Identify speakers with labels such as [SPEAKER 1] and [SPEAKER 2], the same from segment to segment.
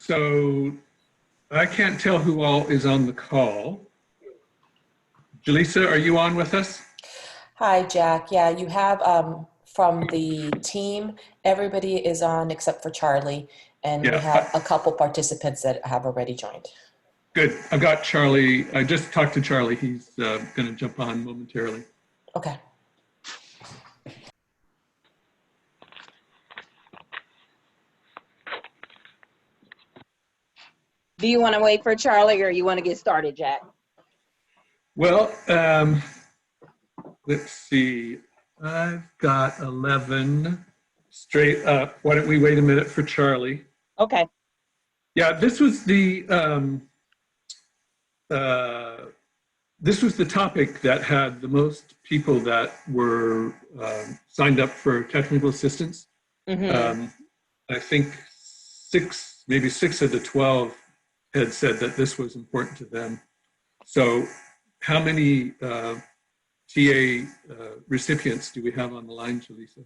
[SPEAKER 1] So I can't tell who all is on the call. Jaleesa, are you on with us?
[SPEAKER 2] Hi, Jack. Yeah, you have from the team, everybody is on except for Charlie, and we have a couple participants that have already joined.
[SPEAKER 1] Good. I've got Charlie. I just talked to Charlie. He's going to jump on momentarily.
[SPEAKER 2] Okay.
[SPEAKER 3] Do you want to wait for Charlie or you want to get started, Jack?
[SPEAKER 1] Well, let's see. I've got 11 straight up. Why don't we wait a minute for Charlie?
[SPEAKER 3] Okay.
[SPEAKER 1] Yeah, this was the topic that had the most people that were signed up for technical assistance.
[SPEAKER 3] Mm-hmm.
[SPEAKER 1] I think maybe 6 of the 12 had said that this was important to them. So how many TA recipients do we have on the line, Jaleesa?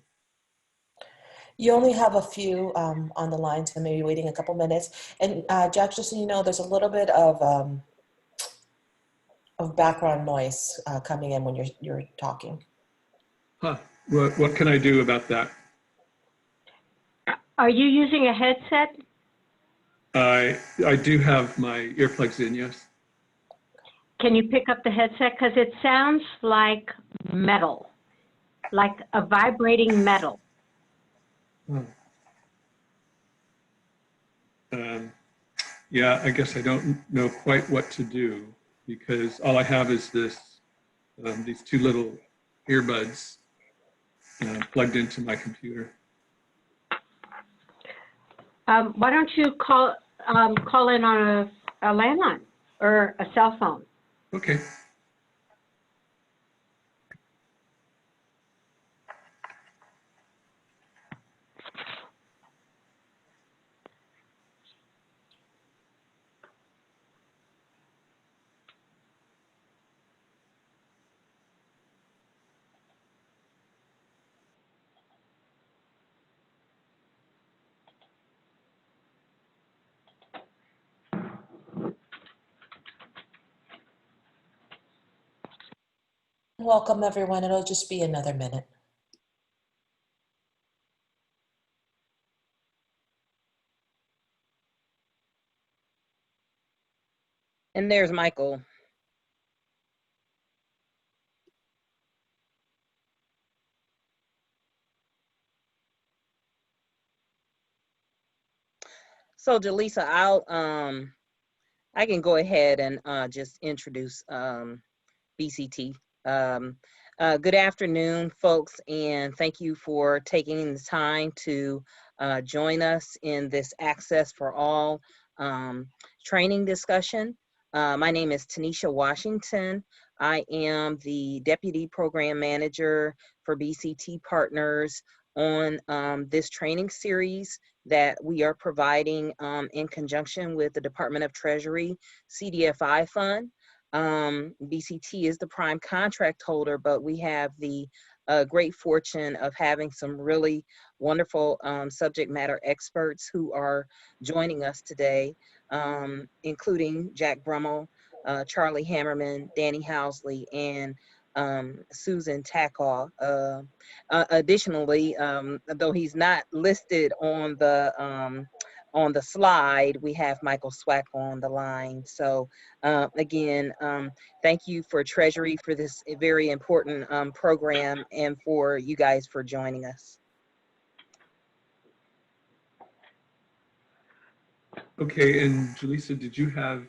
[SPEAKER 2] You only have a few on the line, so maybe waiting a couple minutes. And Jack, just so you know, there's a little bit of background noise coming in when you're talking.
[SPEAKER 1] Huh. What can I do about that?
[SPEAKER 4] Are you using a headset?
[SPEAKER 1] I do have my earplugs in, yes.
[SPEAKER 4] Can you pick up the headset? Because it sounds like metal, like a vibrating metal.
[SPEAKER 1] Yeah, I guess I don't know quite what to do because all I have is these two little earbuds plugged into my computer.
[SPEAKER 4] Why don't you call in on a landline or a cell phone?
[SPEAKER 1] Okay.
[SPEAKER 2] Welcome, everyone. It'll just be another minute.
[SPEAKER 3] And there's Michael. So Jaleesa, I can go ahead and just introduce BCT. Good afternoon, folks, and thank you for taking the time to join us in this Access for All training discussion. My name is Tanisha Washington. I am the Deputy Program Manager for BCT Partners on this training series that we are providing in conjunction with the Department of Treasury Cdfi fund. BCT is the prime contract holder, but we have the great fortune of having some really wonderful subject matter experts who are joining us today, including Jack Brummel, Charlie Hammerman, Danny Housley, and Susan Tackaw. Additionally, though he's not listed on the slide, we have Michael Swack on the line. So again, thank you for Treasury for this very important program and for you guys for joining us.
[SPEAKER 1] Okay, and Jaleesa, did you have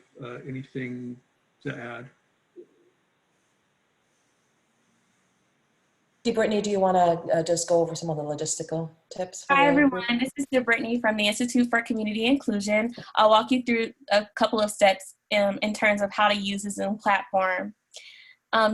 [SPEAKER 1] anything to add?
[SPEAKER 2] Brittany, do you want to just go over some of the logistical tips?
[SPEAKER 5] Hi, everyone. This is Brittany from the Institute for Community Inclusion. I'll walk you through a couple of steps in terms of how to use the Zoom platform.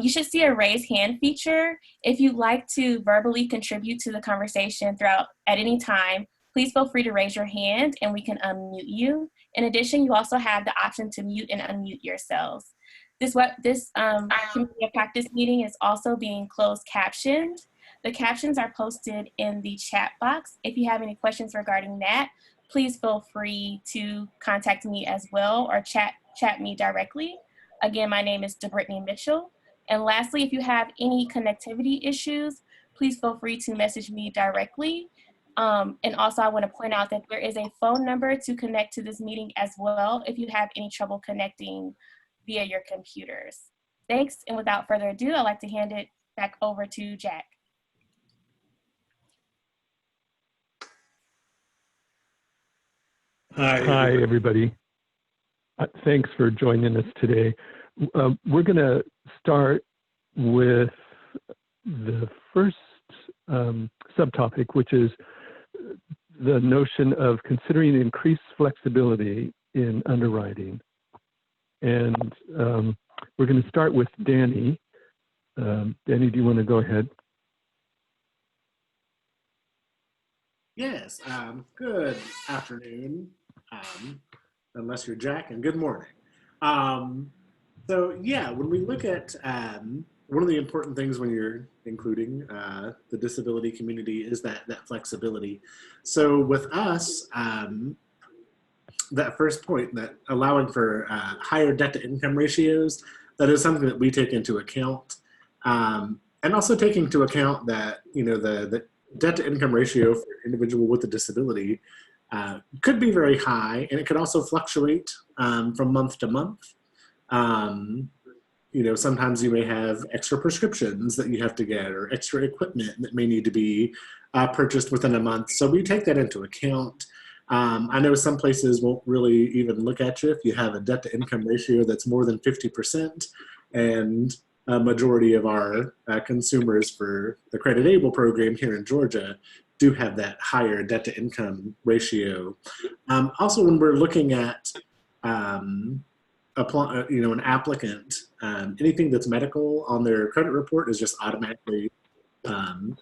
[SPEAKER 5] You should see a raise hand feature. If you'd like to verbally contribute to the conversation throughout at any time, please feel free to raise your hand and we can unmute you. In addition, you also have the option to mute and unmute yourselves. This community of practice meeting is also being closed captioned. The captions are posted in the chat box. If you have any questions regarding that, please feel free to contact me as well or chat me directly. Again, my name is DeBrittany Mitchell. And lastly, if you have any connectivity issues, please feel free to message me directly. And also I want to point out that there is a phone number to connect to this meeting as well if you have any trouble connecting via your computers. Thanks, and without further ado, I'd like to hand it back over to Jack.
[SPEAKER 1] Hi,
[SPEAKER 6] everybody. Thanks for joining us today. We're going to start with the first subtopic, which is the notion of considering increased flexibility in underwriting. And we're going to start with Danny. Danny, do you want to go ahead?
[SPEAKER 7] Yes, good afternoon, unless you're Jack, and good morning. So yeah, when we look at one of the important things when you're including the disability community is that flexibility. So with us, that first point, that allowing for higher debt to income ratios, that is something that we take into account. And also taking into account that, you know, the debt to income ratio for an individual with a disability could be very high, and it could also fluctuate from month to month. You know, sometimes you may have extra prescriptions that you have to get or extra equipment that may need to be purchased within a month. So we take that into account. I know some places won't really even look at you if you have a debt to income ratio that's more than 50%, and a majority of our consumers for the Credit Able program here in Georgia do have that higher debt to income ratio. Also, when we're looking at an applicant, anything that's medical on their credit report is just automatically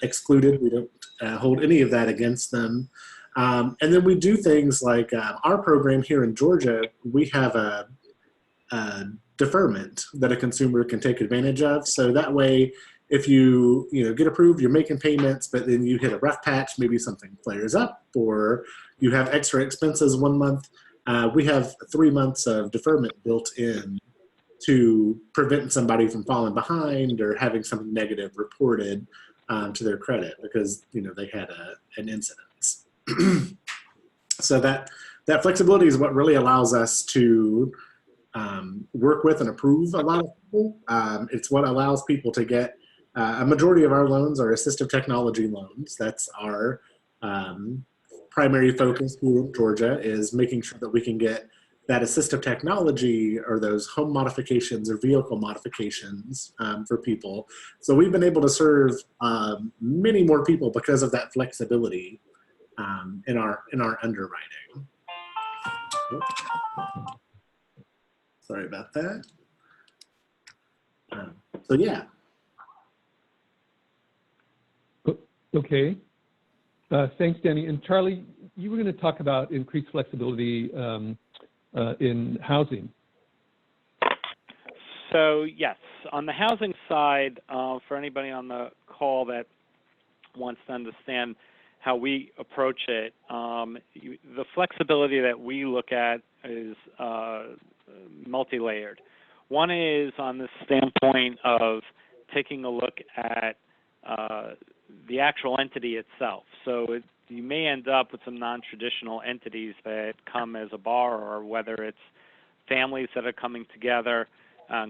[SPEAKER 7] excluded. We don't hold any of that against them. And then we do things like our program here in Georgia, we have a deferment that a consumer can take advantage of. So that way, if you get approved, you're making payments, but then you hit a rough patch, maybe something flares up, or you have extra expenses one month, we have 3 months of deferment built in to prevent somebody from falling behind or having something negative reported to their credit because they had an incident. So that flexibility is what really allows us to work with and approve a lot of people. It's what allows people to get a majority of our loans are assistive technology loans. That's our primary focus here in Georgia, is making sure that we can get that assistive technology or those home modifications or vehicle modifications for people. So we've been able to serve many more people because of that flexibility in our underwriting. Oops. Sorry about that. So yeah.
[SPEAKER 6] Okay. Thanks, Danny. And Charlie, you were going to talk about increased flexibility in housing.
[SPEAKER 8] So yes, on the housing side, for anybody on the call that wants to understand how we approach it, the flexibility that we look at is multi-layered. One is on the standpoint of taking a look at the actual entity itself. So you may end up with some non-traditional entities that come as a borrower, whether it's families that are coming together,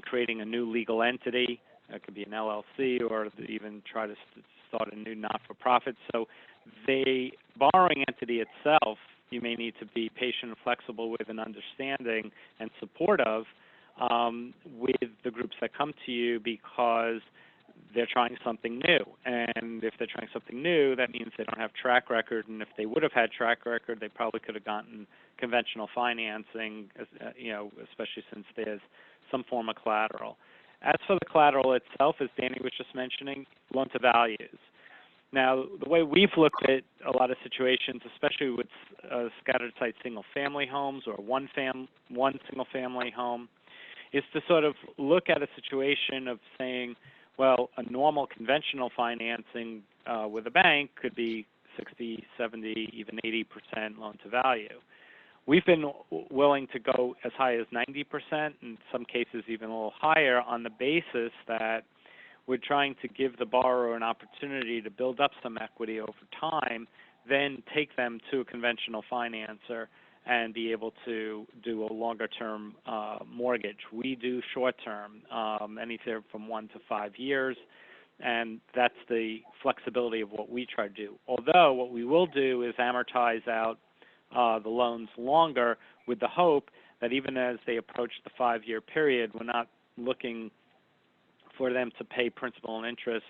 [SPEAKER 8] creating a new legal entity. It could be an LLC, or even try to start a new not-for-profit. So the borrowing entity itself, you may need to be patient and flexible with, and understanding and supportive with the groups that come to you, because they're trying something new. And if they're trying something new, that means they don't have track record. And if they would have had track record, they probably could have gotten conventional financing, especially since there's some form of collateral. As for the collateral itself, as Danny was just mentioning, loan to values. Now, the way we've looked at a lot of situations, especially with scattered site single family homes or one single family home, is to sort of look at a situation of saying, well, a normal conventional financing with a bank could be 60, 70, even 80% loan to value. We've been willing to go as high as 90%, in some cases even a little higher, on the basis that we're trying to give the borrower an opportunity to build up some equity over time, then take them to a conventional financer and be able to do a longer-term mortgage. We do short-term, anything from 1 to 5 years, and that's the flexibility of what we try to do. Although what we will do is amortize out the loans longer, with the hope that even as they approach the 5-year period, we're not looking for them to pay principal and interest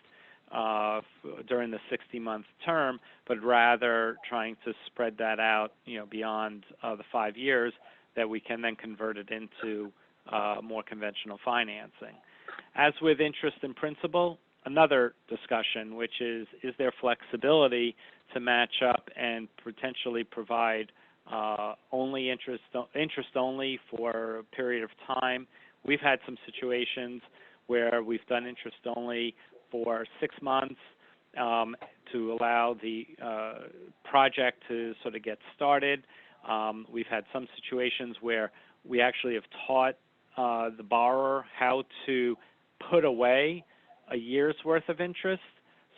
[SPEAKER 8] during the 60-month term, but rather trying to spread that out, beyond the 5 years, that we can then convert it into more conventional financing. As with interest and principal, another discussion, which is there flexibility to match up and potentially provide only interest only for a period of time. We've had some situations where we've done interest only for 6 months to allow the project to sort of get started. We've had some situations where we actually have taught the borrower how to put away a year's worth of interest,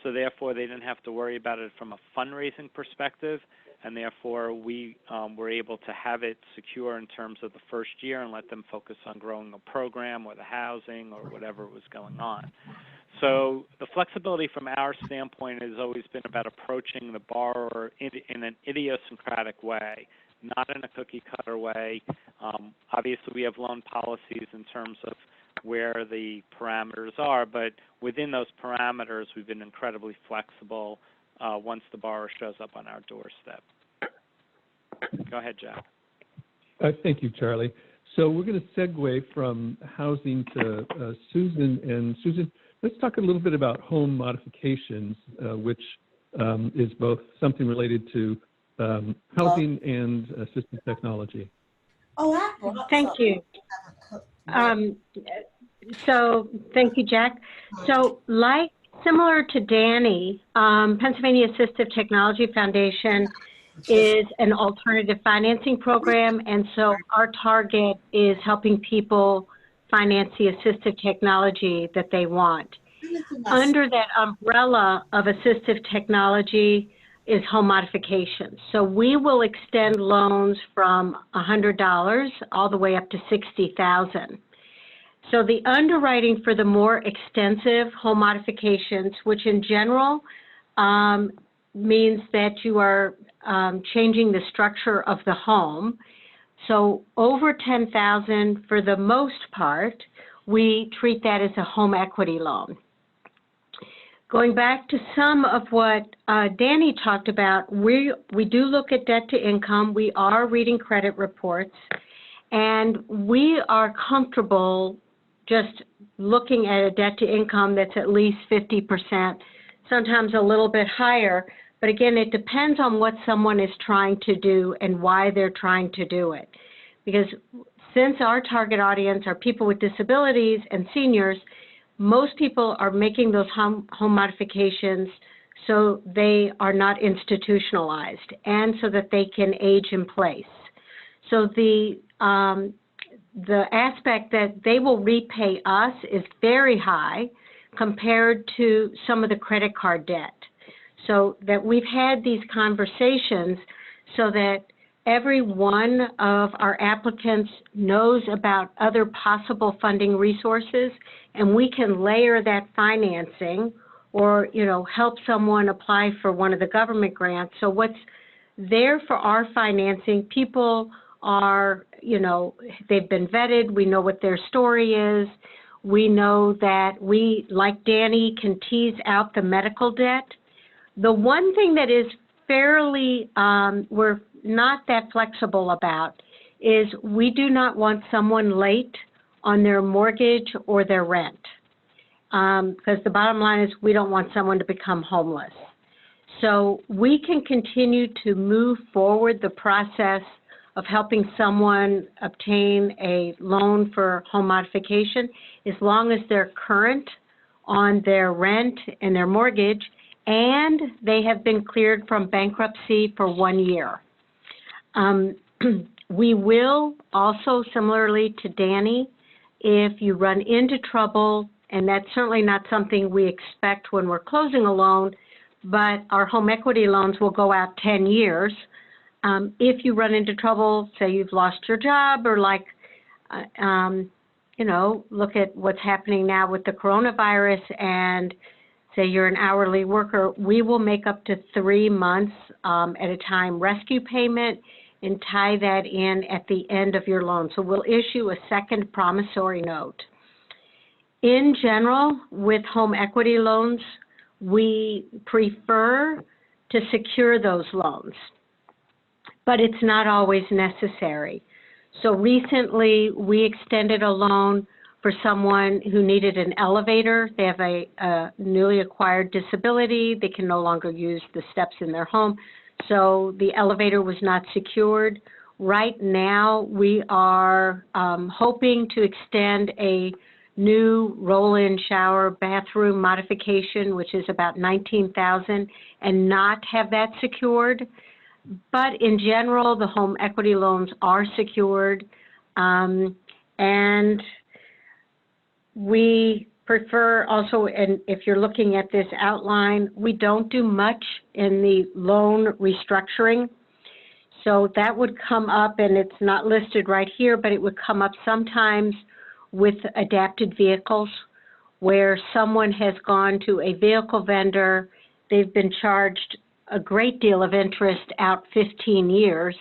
[SPEAKER 8] so therefore they didn't have to worry about it from a fundraising perspective, and therefore we were able to have it secure in terms of the first year and let them focus on growing a program or the housing or whatever was going on. So the flexibility from our standpoint has always been about approaching the borrower in an idiosyncratic way, not in a cookie-cutter way. Obviously, we have loan policies in terms of where the parameters are, but within those parameters, we've been incredibly flexible once the borrower shows up on our doorstep. Go ahead, Jack.
[SPEAKER 6] Thank you, Charlie. So we're going to segue from housing to Susan. And Susan, let's talk a little bit about home modifications, which is both something related to housing and assistive technology.
[SPEAKER 4] Thank you. So thank you, Jack. So similar to Danny, Pennsylvania Assistive Technology Foundation is an alternative financing program, and so our target is helping people finance the assistive technology that they want. Under that umbrella of assistive technology is home modification. So we will extend loans from $100 all the way up to $60,000. So the underwriting for the more extensive home modifications, which in general means that you are changing the structure of the home. So over $10,000 for the most part, we treat that as a home equity loan. Going back to some of what Danny talked about, we do look at debt to income. We are reading credit reports, and we are comfortable just looking at a debt to income that's at least 50%, sometimes a little bit higher. But again, it depends on what someone is trying to do and why they're trying to do it. Because since our target audience are people with disabilities and seniors, most people are making those home modifications so they are not institutionalized and so that they can age in place. So the aspect that they will repay us is very high compared to some of the credit card debt. So that we've had these conversations so that every one of our applicants knows about other possible funding resources, and we can layer that financing or, help someone apply for one of the government grants. So what's there for our financing, people are, they've been vetted. We know what their story is. We know that we, like Danny, can tease out the medical debt. The one thing that is fairly, we're not that flexible about is we do not want someone late on their mortgage or their rent. Because the bottom line is we don't want someone to become homeless. So we can continue to move forward the process of helping someone obtain a loan for home modification as long as they're current on their rent and their mortgage, and they have been cleared from bankruptcy for 1 year. We will also, similarly to Danny, if you run into trouble, and that's certainly not something we expect when we're closing a loan, but our home equity loans will go out 10 years. If you run into trouble, say you've lost your job, or like, you know, look at what's happening now with the coronavirus, and say you're an hourly worker, we will make up to 3 months at a time rescue payment and tie that in at the end of your loan. So we'll issue a second promissory note. In general, with home equity loans, we prefer to secure those loans, but it's not always necessary. So recently, we extended a loan for someone who needed an elevator. They have a newly acquired disability. They can no longer use the steps in their home. So the elevator was not secured. Right now, we are hoping to extend a new roll-in shower bathroom modification, which is about $19,000, and not have that secured. But in general, the home equity loans are secured, and we prefer also, and if you're looking at this outline, we don't do much in the loan restructuring. So that would come up, and it's not listed right here, but it would come up sometimes with adapted vehicles, where someone has gone to a vehicle vendor, they've been charged a great deal of interest out 15 years,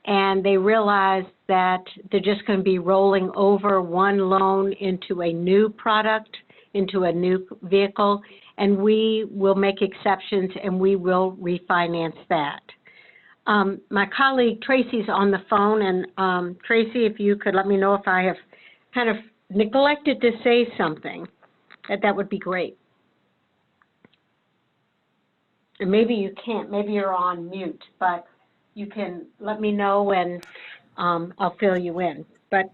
[SPEAKER 4] and they realize that they're just going to be rolling over one loan into a new product, into a new vehicle, and we will make exceptions and we will refinance that. My colleague Tracy's on the phone, and Tracy, if you could let me know if I have kind of neglected to say something, that would be great. And maybe you can't, maybe you're on mute, but you can let me know and I'll fill you in. But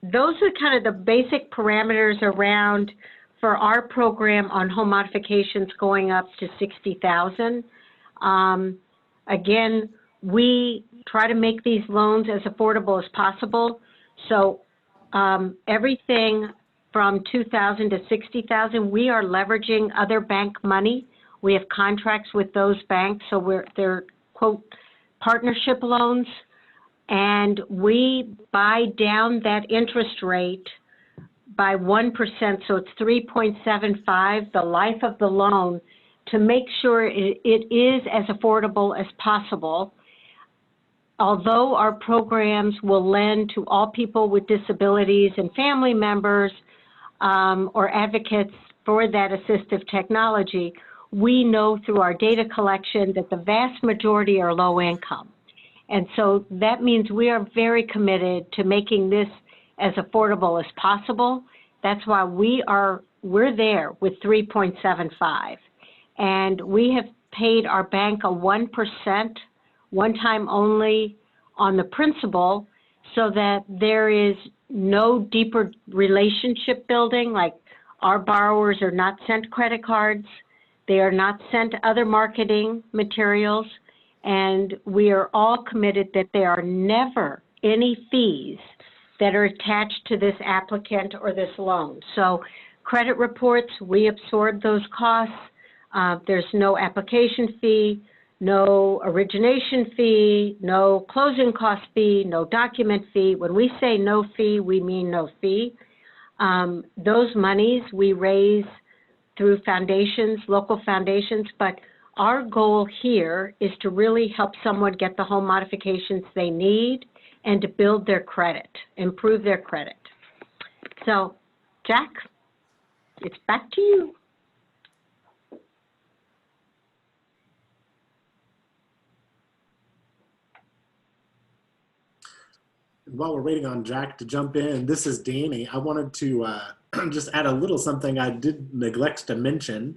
[SPEAKER 4] those are kind of the basic parameters around for our program on home modifications going up to $60,000. Again, we try to make these loans as affordable as possible. So everything from $2,000 to $60,000, we are leveraging other bank money. We have contracts with those banks, so they're, quote, partnership loans, and we buy down that interest rate by 1%, so it's 3.75, the life of the loan, to make sure it is as affordable as possible. Although our programs will lend to all people with disabilities and family members or advocates for that assistive technology, we know through our data collection that the vast majority are low income. And so that means we are very committed to making this as affordable as possible. That's why we're there with 3.75. And we have paid our bank a 1%, one time only, on the principal, so that there is no deeper relationship building. Like, our borrowers are not sent credit cards, they are not sent other marketing materials, and we are all committed that there are never any fees that are attached to this applicant or this loan. So credit reports, we absorb those costs. There's no application fee, no origination fee, no closing cost fee, no document fee. When we say no fee, we mean no fee. Those monies we raise through foundations, local foundations, but our goal here is to really help someone get the home modifications they need and to build their credit, improve their credit. So, Jack, it's back to you.
[SPEAKER 7] While we're waiting on Jack to jump in, this is Danny. I wanted to just add a little something I did neglect to mention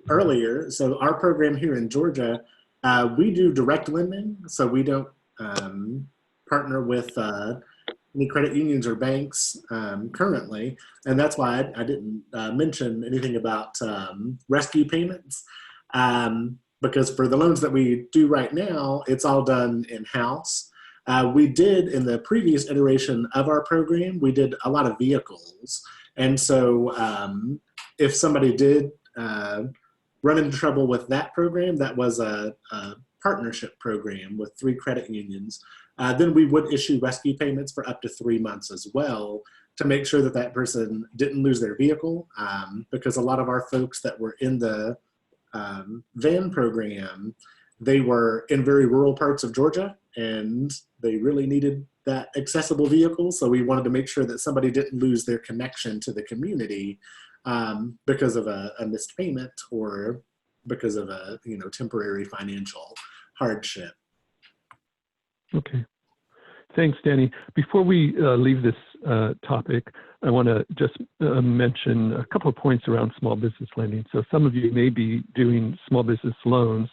[SPEAKER 7] earlier. So our program here in Georgia, we do direct lending. So we don't partner with credit unions or banks currently, and that's why I didn't mention anything about rescue payments, because for the loans that we do right now, it's all done in-house. We did, in the previous iteration of our program, we did a lot of vehicles, and so if somebody did run into trouble with that program, that was a partnership program with 3 credit unions, then we would issue rescue payments for up to 3 months as well to make sure that that person didn't lose their vehicle, because a lot of our folks that were in the van program, they were in very rural parts of Georgia and they really needed that accessible vehicle. So we wanted to make sure that somebody didn't lose their connection to the community because of a missed payment or because of a temporary financial hardship.
[SPEAKER 6] Okay. Thanks, Danny. Before we leave this topic, I want to just mention a couple of points around small business lending. So some of you may be doing small business loans.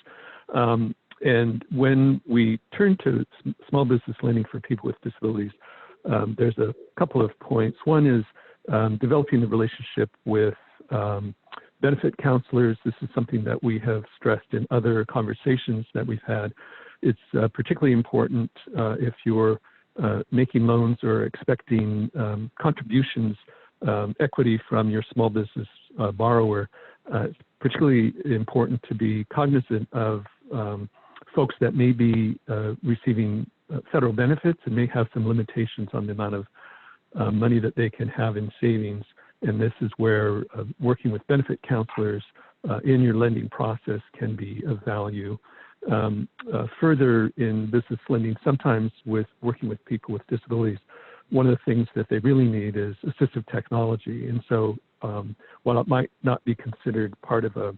[SPEAKER 6] And when we turn to small business lending for people with disabilities, there's a couple of points. One is developing the relationship with benefit counselors. This is something that we have stressed in other conversations that we've had. It's particularly important if you're making loans or expecting contributions, equity from your small business borrower. It's particularly important to be cognizant of folks that may be receiving federal benefits and may have some limitations on the amount of money that they can have in savings. And this is where working with benefit counselors in your lending process can be of value. Further in business lending, sometimes with working with people with disabilities, one of the things that they really need is assistive technology. And so while it might not be considered part of a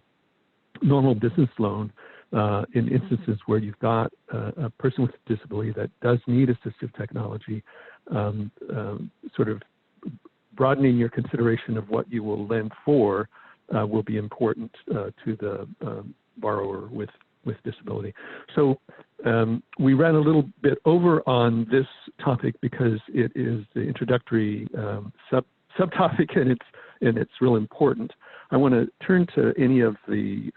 [SPEAKER 6] normal business loan, in instances where you've got a person with a disability that does need assistive technology, sort of broadening your consideration of what you will lend for will be important to the borrower with disability. So we ran a little bit over on this topic because it is the introductory subtopic and it's real important. I want to turn to any of the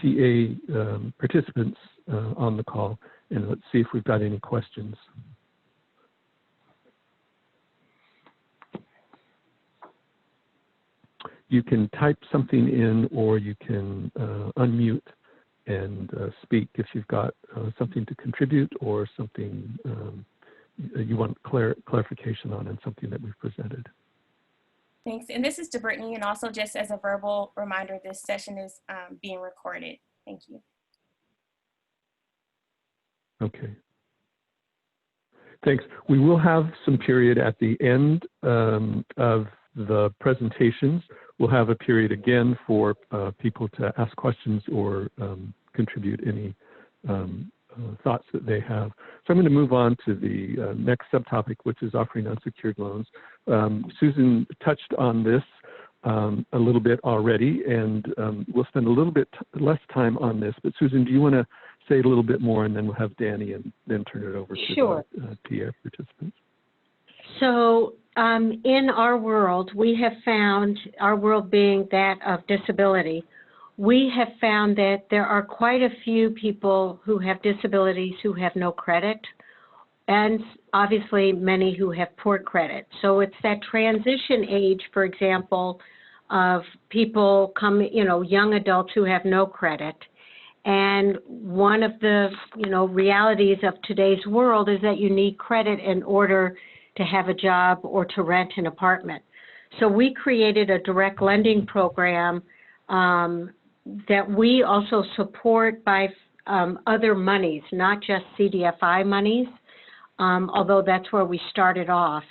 [SPEAKER 6] TA participants on the call, and let's see if we've got any questions. You can type something in, or you can unmute and speak if you've got something to contribute or something you want clarification on and something that we've presented.
[SPEAKER 5] Thanks. And this is to Brittany, and also just as a verbal reminder, this session is being recorded. Thank you.
[SPEAKER 6] Okay. Thanks. We will have some period at the end of the presentations. We'll have a period again for people to ask questions or contribute any thoughts that they have. So I'm going to move on to the next subtopic, which is offering unsecured loans. Susan touched on this a little bit already, and we'll spend a little bit less time on this. But Susan, do you want to say a little bit more, and then we'll have Danny and then turn it over to the TA participants?
[SPEAKER 4] So in our world, we have found, our world being that of disability, we have found that there are quite a few people who have disabilities who have no credit, and obviously many who have poor credit. So it's that transition age, for example, of people young adults who have no credit. And one of the, realities of today's world is that you need credit in order to have a job or to rent an apartment. So we created a direct lending program that we also support by other monies, not just Cdfi monies, although that's where we started off.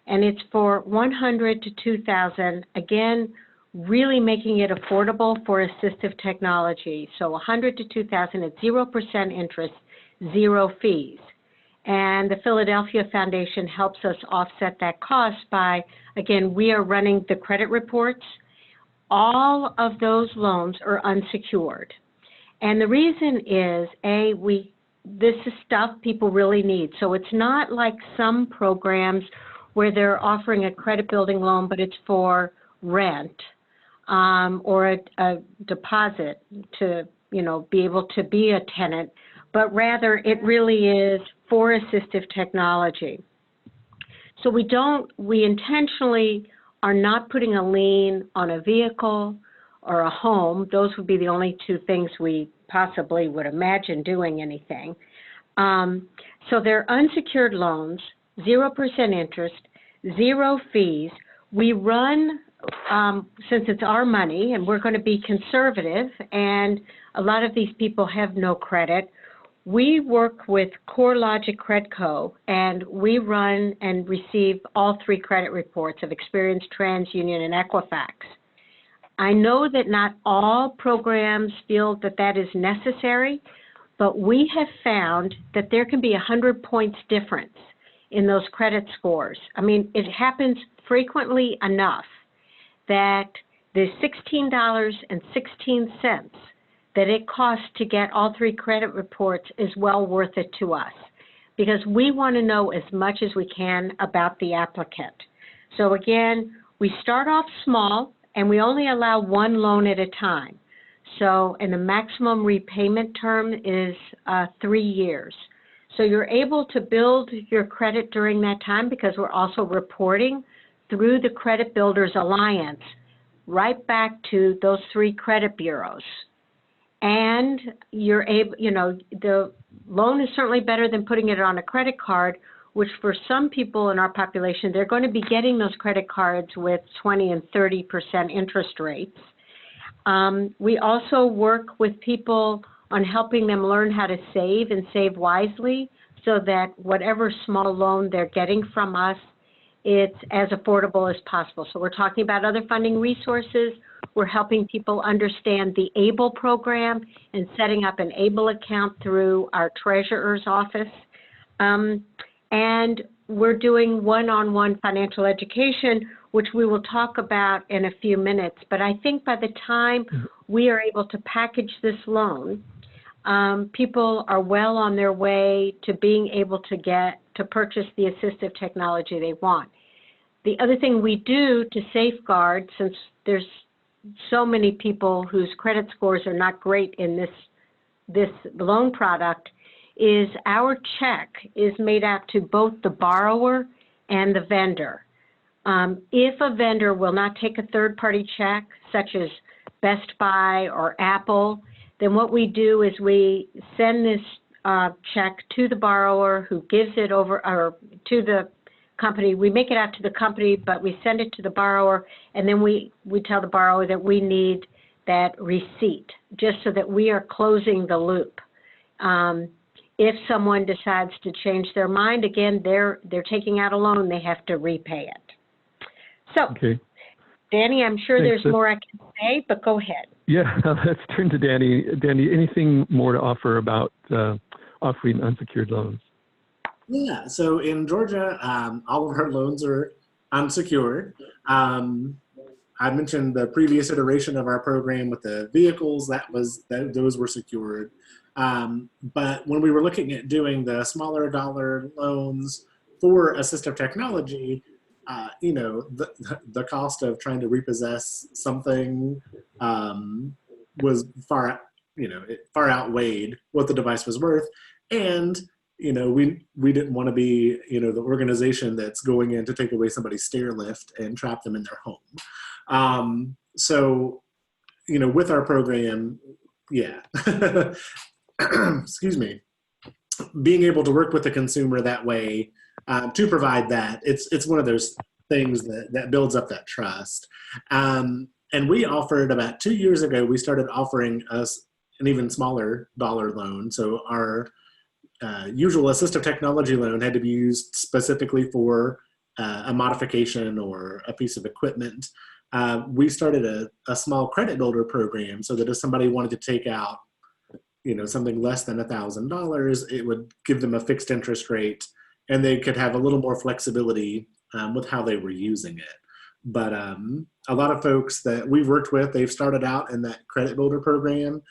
[SPEAKER 4] And it's for $100 to $2,000, again, really making it affordable for assistive technology. So $100 to $2,000 at 0% interest, 0 fees. And the Philadelphia Foundation helps us offset that cost by, again, we are running the credit reports. All of those loans are unsecured. And the reason is, A, we this is stuff people really need. So it's not like some programs where they're offering a credit building loan, but it's for rent or a deposit to, you know, be able to be a tenant, but rather it really is for assistive technology. So we intentionally are not putting a lien on a vehicle or a home. Those would be the only two things we possibly would imagine doing anything. So they're unsecured loans, 0% interest, 0 fees. We run, since it's our money and we're going to be conservative, and a lot of these people have no credit, we work with CoreLogic Credco, and we run and receive all 3 credit reports of Experience, TransUnion, and Equifax. I know that not all programs feel that that is necessary, but we have found that there can be 100 points difference in those credit scores. I mean, it happens frequently enough that the $16.16 that it costs to get all 3 credit reports is well worth it to us, because we want to know as much as we can about the applicant. So again, we start off small and we only allow 1 loan at a time. So, and the maximum repayment term is 3 years. So you're able to build your credit during that time, because we're also reporting through the Credit Builders Alliance right back to those 3 credit bureaus. And you're able, you know, the loan is certainly better than putting it on a credit card, which for some people in our population, they're going to be getting those credit cards with 20 and 30% interest rates. We also work with people on helping them learn how to save and save wisely, so that whatever small loan they're getting from us, it's as affordable as possible. So we're talking about other funding resources. We're helping people understand the ABLE program and setting up an ABLE account through our treasurer's office. And we're doing one-on-one financial education, which we will talk about in a few minutes. But I think by the time we are able to package this loan, people are well on their way to being able to purchase the assistive technology they want. The other thing we do to safeguard, since there's so many people whose credit scores are not great in this loan product, is our check is made out to both the borrower and the vendor. If a vendor will not take a third-party check, such as Best Buy or Apple, then what we do is we send this check to the borrower, who gives it over, or to the company. We make it out to the company, but we send it to the borrower, and then we tell the borrower that we need that receipt, just so that we are closing the loop. If someone decides to change their mind, again, they're taking out a loan, they have to repay it. So, okay. Danny, I'm sure there's more I can say, but go ahead.
[SPEAKER 6] Yeah, let's turn to Danny. Danny, anything more to offer about offering unsecured loans?
[SPEAKER 7] Yeah, so in Georgia, all of our loans are unsecured. I mentioned the previous iteration of our program with the vehicles, those were secured. But when we were looking at doing the smaller dollar loans for assistive technology, you know, the cost of trying to repossess something was far outweighed what the device was worth. And, you know, we didn't want to be, you know, the organization that's going in to take away somebody's stair lift and trap them in their home. So, you know, with our program, yeah, excuse me, being able to work with the consumer that way to provide that, it's one of those things that builds up that trust. And we offered about 2 years ago, we started offering us an even smaller dollar loan. So our usual assistive technology loan had to be used specifically for a modification or a piece of equipment. We started a small credit builder program, so that if somebody wanted to take out, you know, something less than $1,000, it would give them a fixed interest rate, and they could have a little more flexibility with how they were using it. But a lot of folks that we've worked with, they've started out in that credit builder program,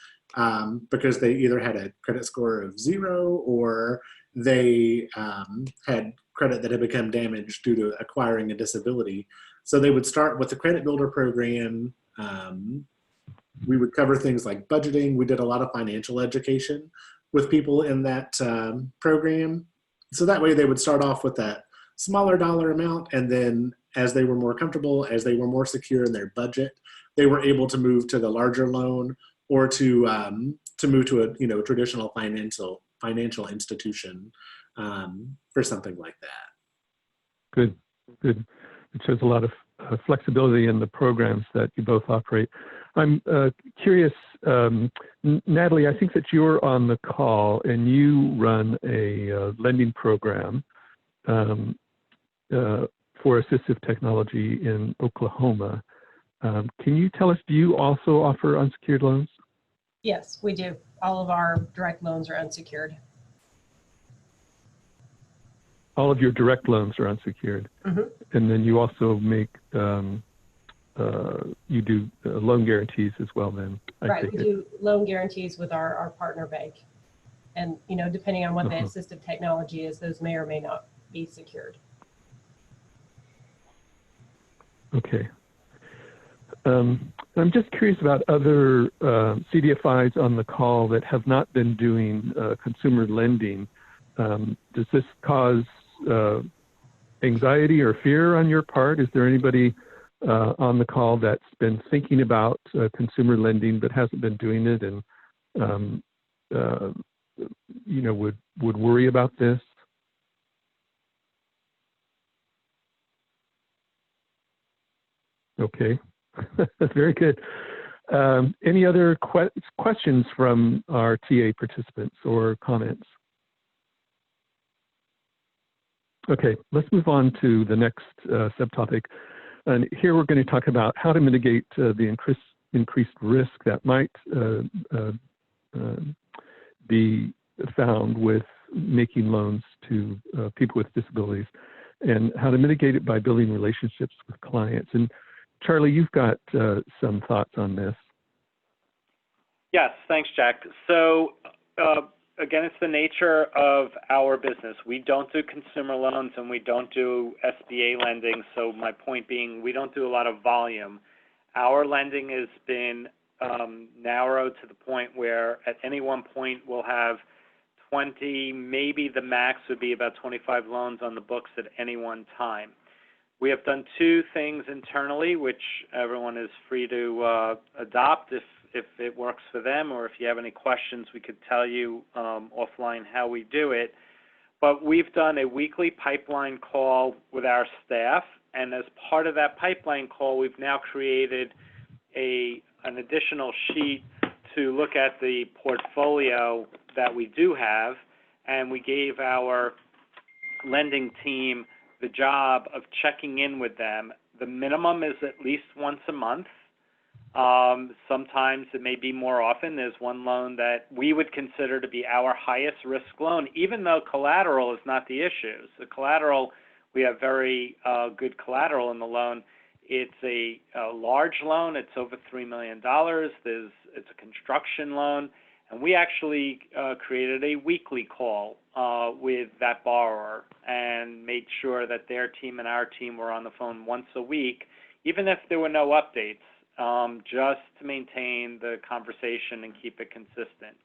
[SPEAKER 7] because they either had a credit score of 0 or they had credit that had become damaged due to acquiring a disability. So they would start with the Credit Builder program. We would cover things like budgeting. We did a lot of financial education with people in that program. So that way they would start off with that smaller dollar amount, and then as they were more comfortable, as they were more secure in their budget, they were able to move to the larger loan or to move to a traditional financial institution for something like that.
[SPEAKER 6] Good. It shows a lot of flexibility in the programs that you both operate. I'm curious, Natalie, I think that you're on the call and you run a lending program for assistive technology in Oklahoma. Can you tell us, do you also offer unsecured loans?
[SPEAKER 9] Yes, we do. All of our direct loans are unsecured.
[SPEAKER 6] All of your direct loans are unsecured. Mm-hmm. And then you also make, you do loan guarantees as well then,
[SPEAKER 9] Right, we do loan guarantees with our partner bank. And, depending on what the assistive technology is, those may or may not be secured.
[SPEAKER 6] Okay. I'm just curious about other CDFIs on the call that have not been doing consumer lending. Does this cause anxiety or fear on your part? Is there anybody on the call that's been thinking about consumer lending but hasn't been doing it and would worry about this? Okay. Very good. Any other questions from our TA participants or comments? Okay, let's move on to the next subtopic. And here we're going to talk about how to mitigate the increased risk that might be found with making loans to people with disabilities, and how to mitigate it by building relationships with clients. And Charlie, you've got some thoughts on this.
[SPEAKER 8] Yes, thanks, Jack. So again, it's the nature of our business. We don't do consumer loans and we don't do SBA lending. So my point being, we don't do a lot of volume. Our lending has been narrowed to the point where at any one point we'll have 20, maybe the max would be about 25 loans on the books at any one time. We have done two things internally, which everyone is free to adopt if it works for them, or if you have any questions, we could tell you offline how we do it. But we've done a weekly pipeline call with our staff, and as part of that pipeline call, we've now created an additional sheet to look at the portfolio that we do have, and we gave our lending team the job of checking in with them. The minimum is at least once a month. Sometimes it may be more often. There's one loan that we would consider to be our highest risk loan, even though collateral is not the issue. So collateral, we have very good collateral in the loan. It's a large loan. It's over $3 million. It's a construction loan. And we actually created a weekly call with that borrower and made sure that their team and our team were on the phone once a week, even if there were no updates, just to maintain the conversation and keep it consistent.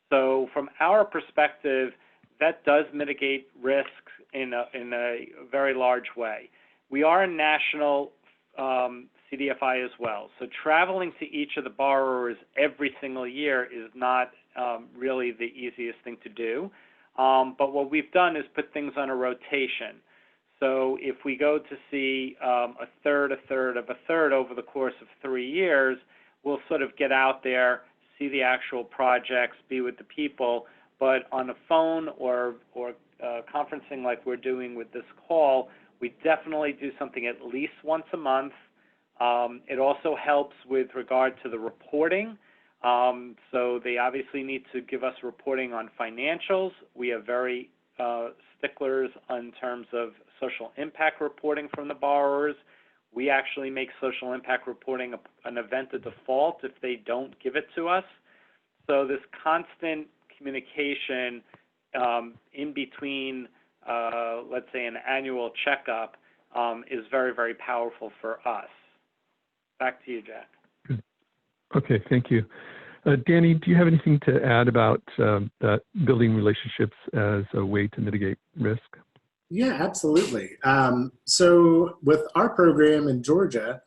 [SPEAKER 8] So from our perspective, that does mitigate risk in a very large way. We are a national CDFI as well. So traveling to each of the borrowers every single year is not really the easiest thing to do. But what we've done is put things on a rotation. So if we go to see a third over the course of 3 years, we'll sort of get out there, see the actual projects, be with the people. But on a phone or conferencing like we're doing with this call, we definitely do something at least once a month. It also helps with regard to the reporting. So they obviously need to give us reporting on financials. We have very sticklers in terms of social impact reporting from the borrowers. We actually make social impact reporting an event of default if they don't give it to us. So this constant communication in between, let's say, an annual checkup is very, very powerful for us. Back to you, Jack.
[SPEAKER 6] Good. Okay, thank you. Danny, do you have anything to add about that building relationships as a way to mitigate risk?
[SPEAKER 7] Yeah, absolutely. So with our program in Georgia,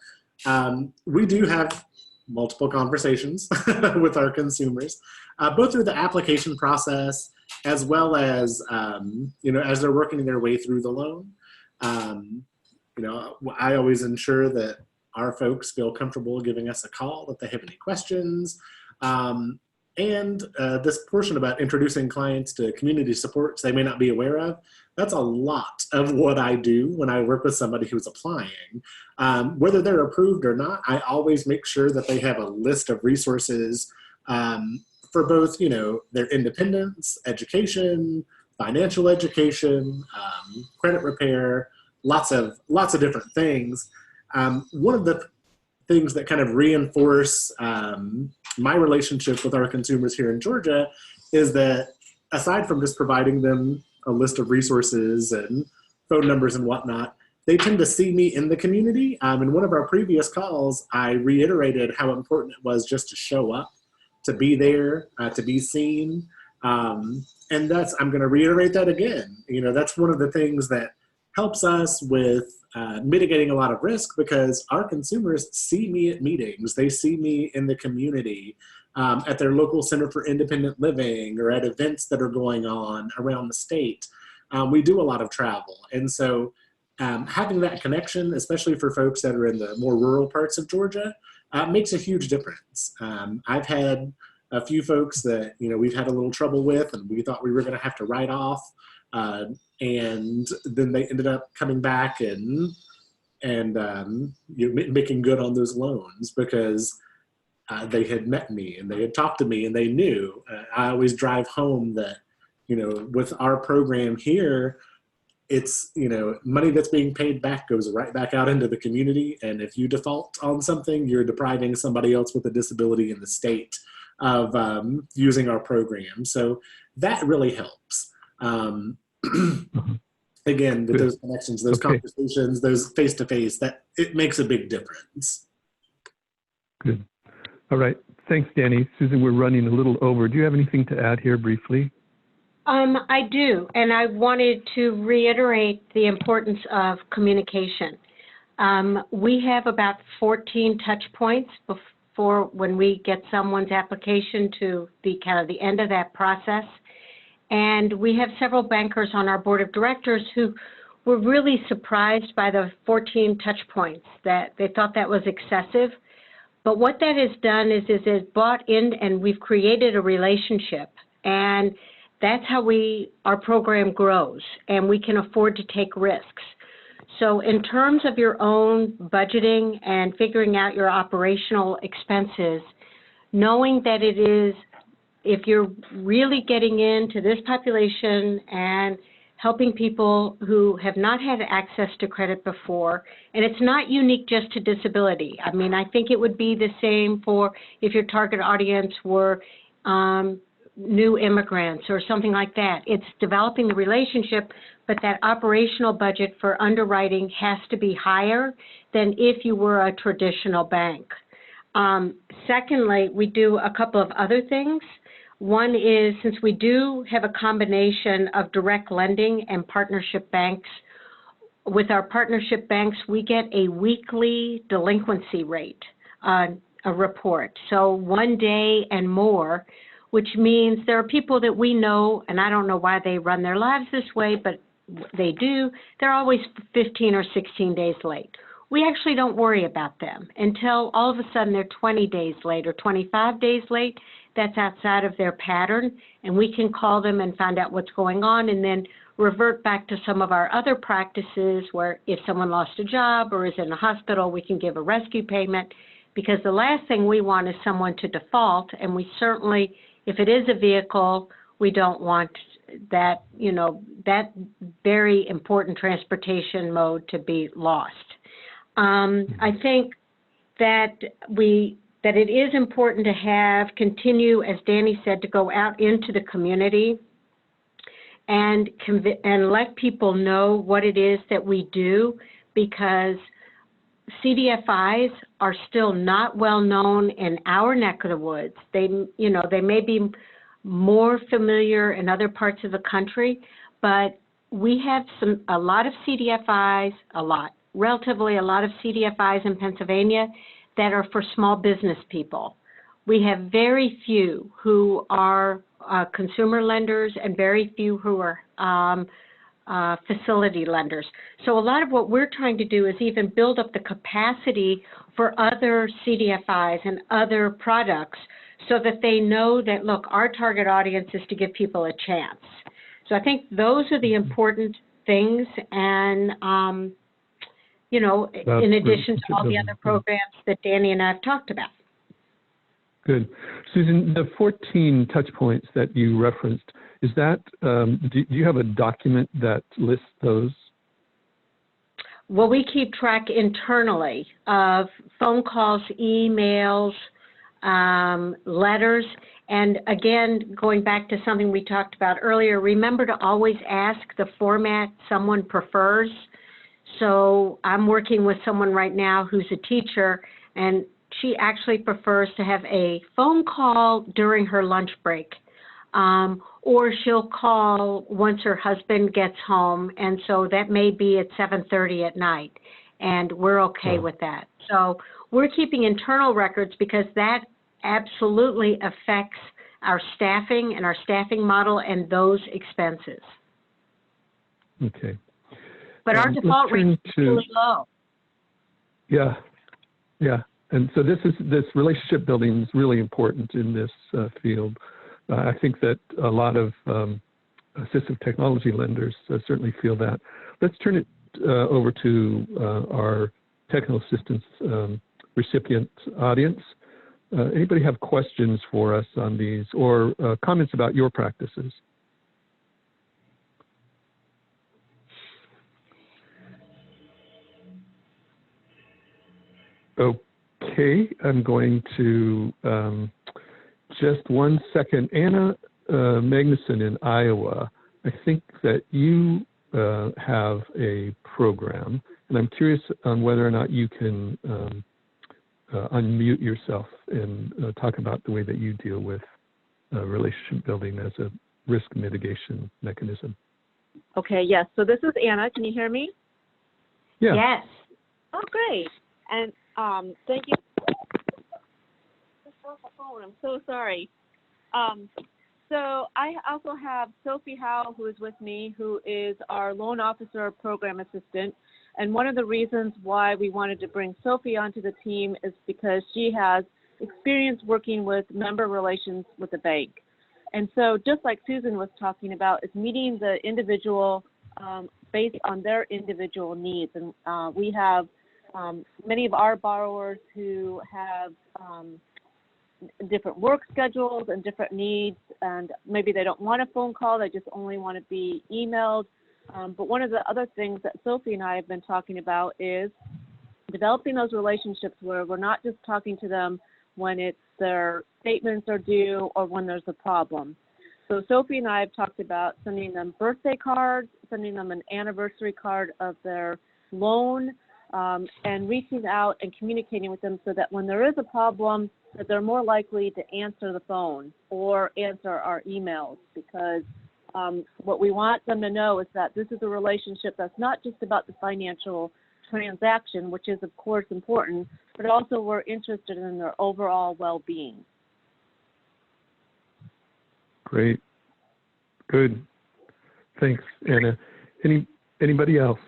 [SPEAKER 7] we do have multiple conversations with our consumers, both through the application process as well as, as they're working their way through the loan. I always ensure that our folks feel comfortable giving us a call if they have any questions. And this portion about introducing clients to community supports they may not be aware of, that's a lot of what I do when I work with somebody who's applying. Whether they're approved or not, I always make sure that they have a list of resources for both, their independence, education, financial education, credit repair, lots of different things. One of the things that kind of reinforce my relationship with our consumers here in Georgia is that aside from just providing them a list of resources and phone numbers and whatnot, they tend to see me in the community. In one of our previous calls, I reiterated how important it was just to show up, to be there, to be seen. And I'm going to reiterate that again. That's one of the things that helps us with mitigating a lot of risk, because our consumers see me at meetings. They see me in the community, at their local Center for Independent Living, or at events that are going on around the state. We do a lot of travel. And so having that connection, especially for folks that are in the more rural parts of Georgia, makes a huge difference. I've had a few folks that, we've had a little trouble with, and we thought we were going to have to write off. And then they ended up coming back and making good on those loans because they had met me and they had talked to me and they knew. I always drive home that, with our program here, it's, money that's being paid back goes right back out into the community. And if you default on something, you're depriving somebody else with a disability in the state of using our program. So that really helps. Again, with those connections, those conversations, those face-to-face, that it makes a big difference.
[SPEAKER 6] Good. All right. Thanks, Danny. Susan, we're running a little over. Do you have anything to add here briefly?
[SPEAKER 4] I do, and I wanted to reiterate the importance of communication. We have about 14 touch points before when we get someone's application to the kind of the end of that process. And we have several bankers on our board of directors who were really surprised by the 14 touch points, that they thought that was excessive. But what that has done is it brought in, and we've created a relationship. And that's how our program grows, and we can afford to take risks. So in terms of your own budgeting and figuring out your operational expenses, knowing that it is, if you're really getting into this population and helping people who have not had access to credit before, and it's not unique just to disability. I mean, I think it would be the same for if your target audience were new immigrants or something like that. It's developing the relationship, but that operational budget for underwriting has to be higher than if you were a traditional bank. Secondly, we do a couple of other things. One is, since we do have a combination of direct lending and partnership banks, with our partnership banks, we get a weekly delinquency rate, a report. So 1 day and more, which means there are people that we know, and I don't know why they run their lives this way, but they do. They're always 15 or 16 days late. We actually don't worry about them until all of a sudden they're 20 days late or 25 days late. That's outside of their pattern, and we can call them and find out what's going on and then revert back to some of our other practices where if someone lost a job or is in a hospital, we can give a rescue payment, because the last thing we want is someone to default, and we certainly, if it is a vehicle, we don't want that, that very important transportation mode to be lost. I think that we that it is important to continue, as Danny said, to go out into the community and let people know what it is that we do, because CDFIs are still not well known in our neck of the woods. They may be more familiar in other parts of the country, but we have relatively a lot of CDFIs in Pennsylvania that are for small business people. We have very few who are consumer lenders and very few who are facility lenders. So a lot of what we're trying to do is even build up the capacity for other CDFIs and other products so that they know that, look, our target audience is to give people a chance. So I think those are the important things, and in addition to all the other programs that Danny and I have talked about.
[SPEAKER 6] Good. Susan, the 14 touch points that you referenced, is that, do you have a document that lists those?
[SPEAKER 4] Well, we keep track internally of phone calls, emails, letters, and again, going back to something we talked about earlier, remember to always ask the format someone prefers. So I'm working with someone right now who's a teacher, and she actually prefers to have a phone call during her lunch break, or she'll call once her husband gets home, and so that may be at 7:30 at night, and we're okay with that. So we're keeping internal records because that absolutely affects our staffing and our staffing model and those expenses.
[SPEAKER 6] Okay.
[SPEAKER 4] But our default rate is really low.
[SPEAKER 6] Yeah, yeah. And so this relationship building is really important in this field. I think that a lot of assistive technology lenders certainly feel that. Let's turn it over to our technical assistance recipient audience. Anybody have questions for us on these, or comments about your practices? Okay, I'm going to, just 1 second. Anna Magnuson in Iowa, I think that you have a program, and I'm curious on whether or not you can unmute yourself and talk about the way that you deal with relationship building as a risk mitigation mechanism.
[SPEAKER 10] Okay, yes. So this is Anna. Can you hear me?
[SPEAKER 6] Yeah.
[SPEAKER 4] Yes.
[SPEAKER 10] Oh, great. And thank you. I'm so sorry. So I also have Sophie Howe, who is with me, who is our loan officer program assistant. And one of the reasons why we wanted to bring Sophie onto the team is because she has experience working with member relations with the bank. And so just like Susan was talking about, is meeting the individual based on their individual needs. And we have many of our borrowers who have different work schedules and different needs, and maybe they don't want a phone call, they just only want to be emailed. But one of the other things that Sophie and I have been talking about is developing those relationships where we're not just talking to them when their statements are due or when there's a problem. So Sophie and I have talked about sending them birthday cards, sending them an anniversary card of their loan, and reaching out and communicating with them so that when there is a problem, that they're more likely to answer the phone or answer our emails, because what we want them to know is that this is a relationship that's not just about the financial transaction, which is of course important, but also we're interested in their overall well-being.
[SPEAKER 6] Great. Good. Thanks, Anna. Anybody else?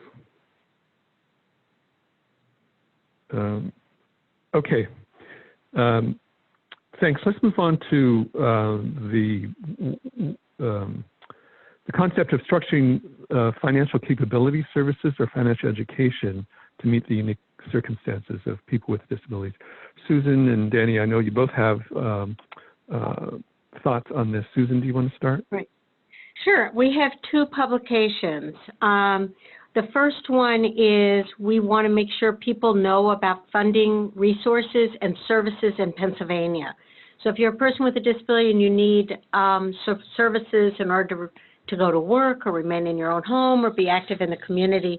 [SPEAKER 6] Okay. Thanks. Let's move on to the concept of structuring financial capability services or financial education to meet the unique circumstances of people with disabilities. Susan and Danny, I know you both have thoughts on this. Susan, do you want to start?
[SPEAKER 4] Right. Sure. We have two publications. The first one is we want to make sure people know about funding resources and services in Pennsylvania. So if you're a person with a disability and you need services in order to go to work or remain in your own home or be active in the community.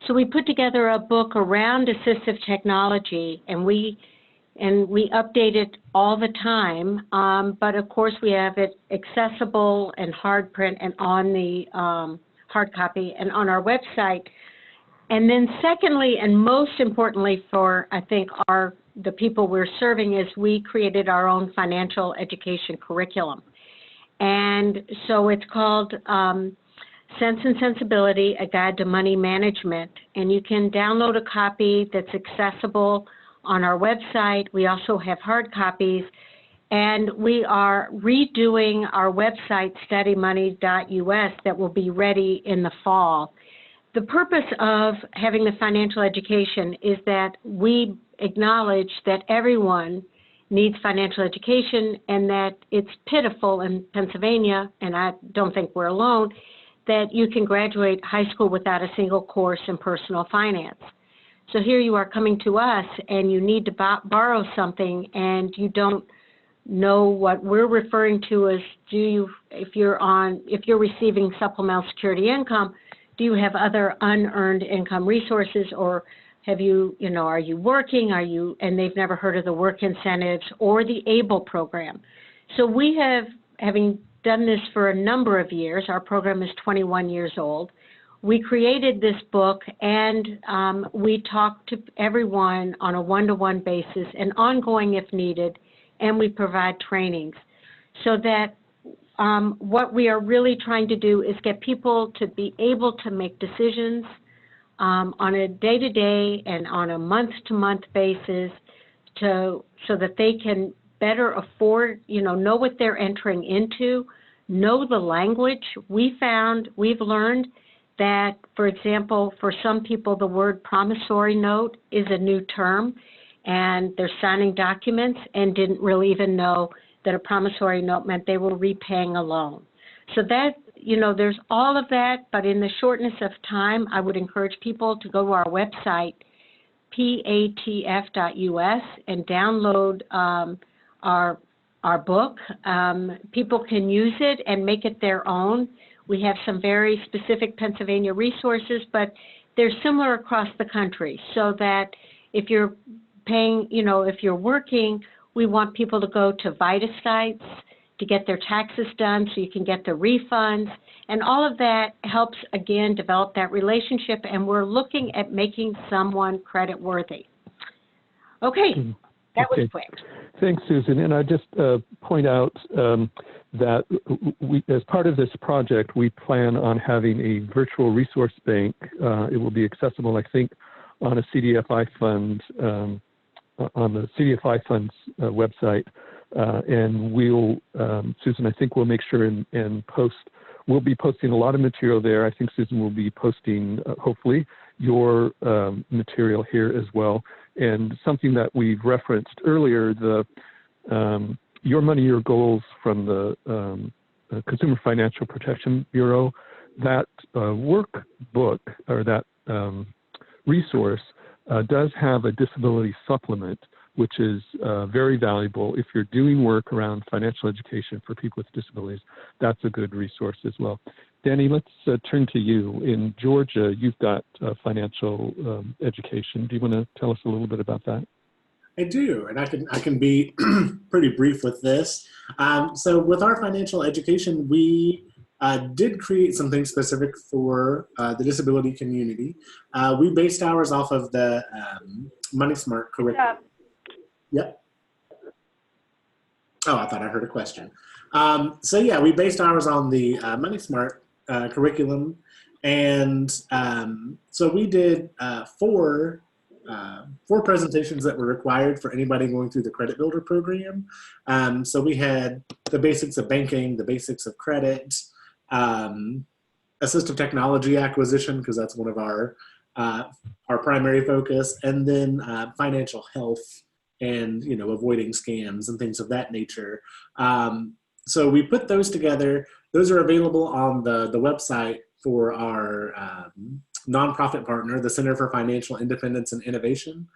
[SPEAKER 4] So we put together a book around assistive technology, and we update it all the time, but of course we have it accessible and hard print and on the hard copy and on our website. And then secondly, and most importantly for, I think, the people we're serving, is we created our own financial education curriculum. And so it's called Sense and Sensibility, A Guide to Money Management. And you can download a copy that's accessible on our website. We also have hard copies. And we are redoing our website, studymoney.us, that will be ready in the fall. The purpose of having the financial education is that we acknowledge that everyone needs financial education and that it's pitiful in Pennsylvania, and I don't think we're alone, that you can graduate high school without a single course in personal finance. So here you are coming to us and you need to borrow something and you don't know what we're referring to as, if you're receiving supplemental security income, do you have other unearned income resources, or have you, are you working, and they've never heard of the work incentives or the ABLE program. So we have, having done this for a number of years, our program is 21 years old, we created this book, and we talk to everyone on a one-to-one basis and ongoing if needed, and we provide trainings so that what we are really trying to do is get people to be able to make decisions on a day-to-day and on a month-to-month basis so that they can better afford, know what they're entering into, know the language. We've learned that, for example, for some people, the word promissory note is a new term, and they're signing documents and didn't really even know that a promissory note meant they were repaying a loan. So that, there's all of that, but in the shortness of time, I would encourage people to go to our website, patf.us, and download our book. People can use it and make it their own. We have some very specific Pennsylvania resources, but they're similar across the country, so that if you're paying, if you're working, we want people to go to VITA sites to get their taxes done so you can get the refunds. And all of that helps, again, develop that relationship. And we're looking at making someone credit worthy. Okay, that was quick.
[SPEAKER 6] Thanks, Susan. And I just point out that we, as part of this project, we plan on having a virtual resource bank. It will be accessible, I think, on a Cdfi fund, on the Cdfi Fund's website, and we'll, Susan, I think we'll make sure and we'll be posting a lot of material there. I think Susan will be posting, hopefully, your material here as well. And something that we've referenced earlier, the Your Money, Your Goals from the Consumer Financial Protection Bureau, that workbook, or that resource, does have a disability supplement, which is very valuable. If you're doing work around financial education for people with disabilities, that's a good resource as well. Danny, let's turn to you. In Georgia, you've got financial education. Do you want to tell us a little bit about that?
[SPEAKER 7] I do, and I can be pretty brief with this. So with our financial education, we did create something specific for the disability community. We based ours off of the Money Smart curriculum. Yep. Oh, I thought I heard a question. So yeah, we based ours on the Money Smart curriculum, and so we did four presentations that were required for anybody going through the Credit Builder program. So we had the basics of banking, the basics of credit, assistive technology acquisition, because that's one of our primary focus, and then financial health and avoiding scams and things of that nature. So we put those together. Those are available on the website for our nonprofit partner, the Center for Financial Independence and Innovation.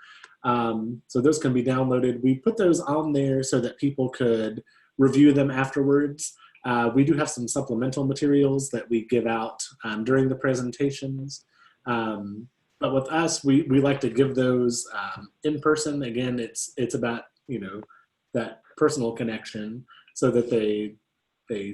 [SPEAKER 7] So those can be downloaded. We put those on there so that people could review them afterwards. We do have some supplemental materials that we give out during the presentations. But with us, we like to give those in person. Again, it's about, that personal connection so that they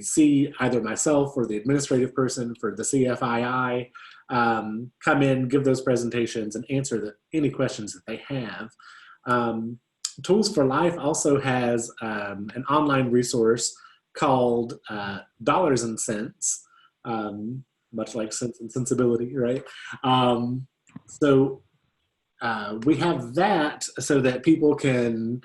[SPEAKER 7] see either myself or the administrative person for the CFII come in, give those presentations, and answer any questions that they have. Tools for Life also has an online resource called Dollars and Cents, much like Sense and Sensibility, right? So we have that so that people can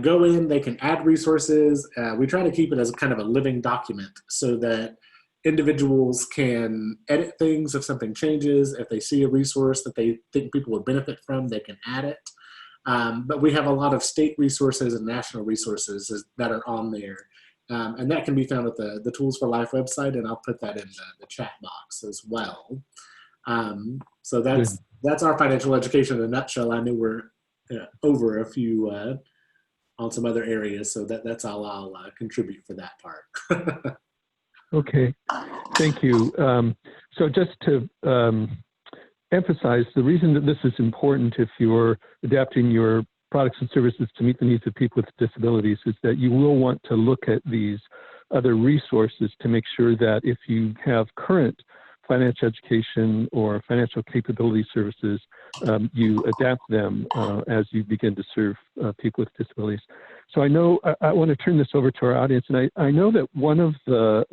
[SPEAKER 7] go in, they can add resources. We try to keep it as kind of a living document so that individuals can edit things if something changes. If they see a resource that they think people would benefit from, they can add it. But we have a lot of state resources and national resources that are on there. And that can be found at the Tools for Life website, and I'll put that in the chat box as well. So that's our financial education in a nutshell. I know we're over a few on some other areas, so that's all I'll contribute for that part.
[SPEAKER 6] Okay, thank you. So just to emphasize, the reason that this is important if you're adapting your products and services to meet the needs of people with disabilities is that you will want to look at these other resources to make sure that if you have current financial education or financial capability services, you adapt them as you begin to serve people with disabilities. So I know, I want to turn this over to our audience, and I know that one of the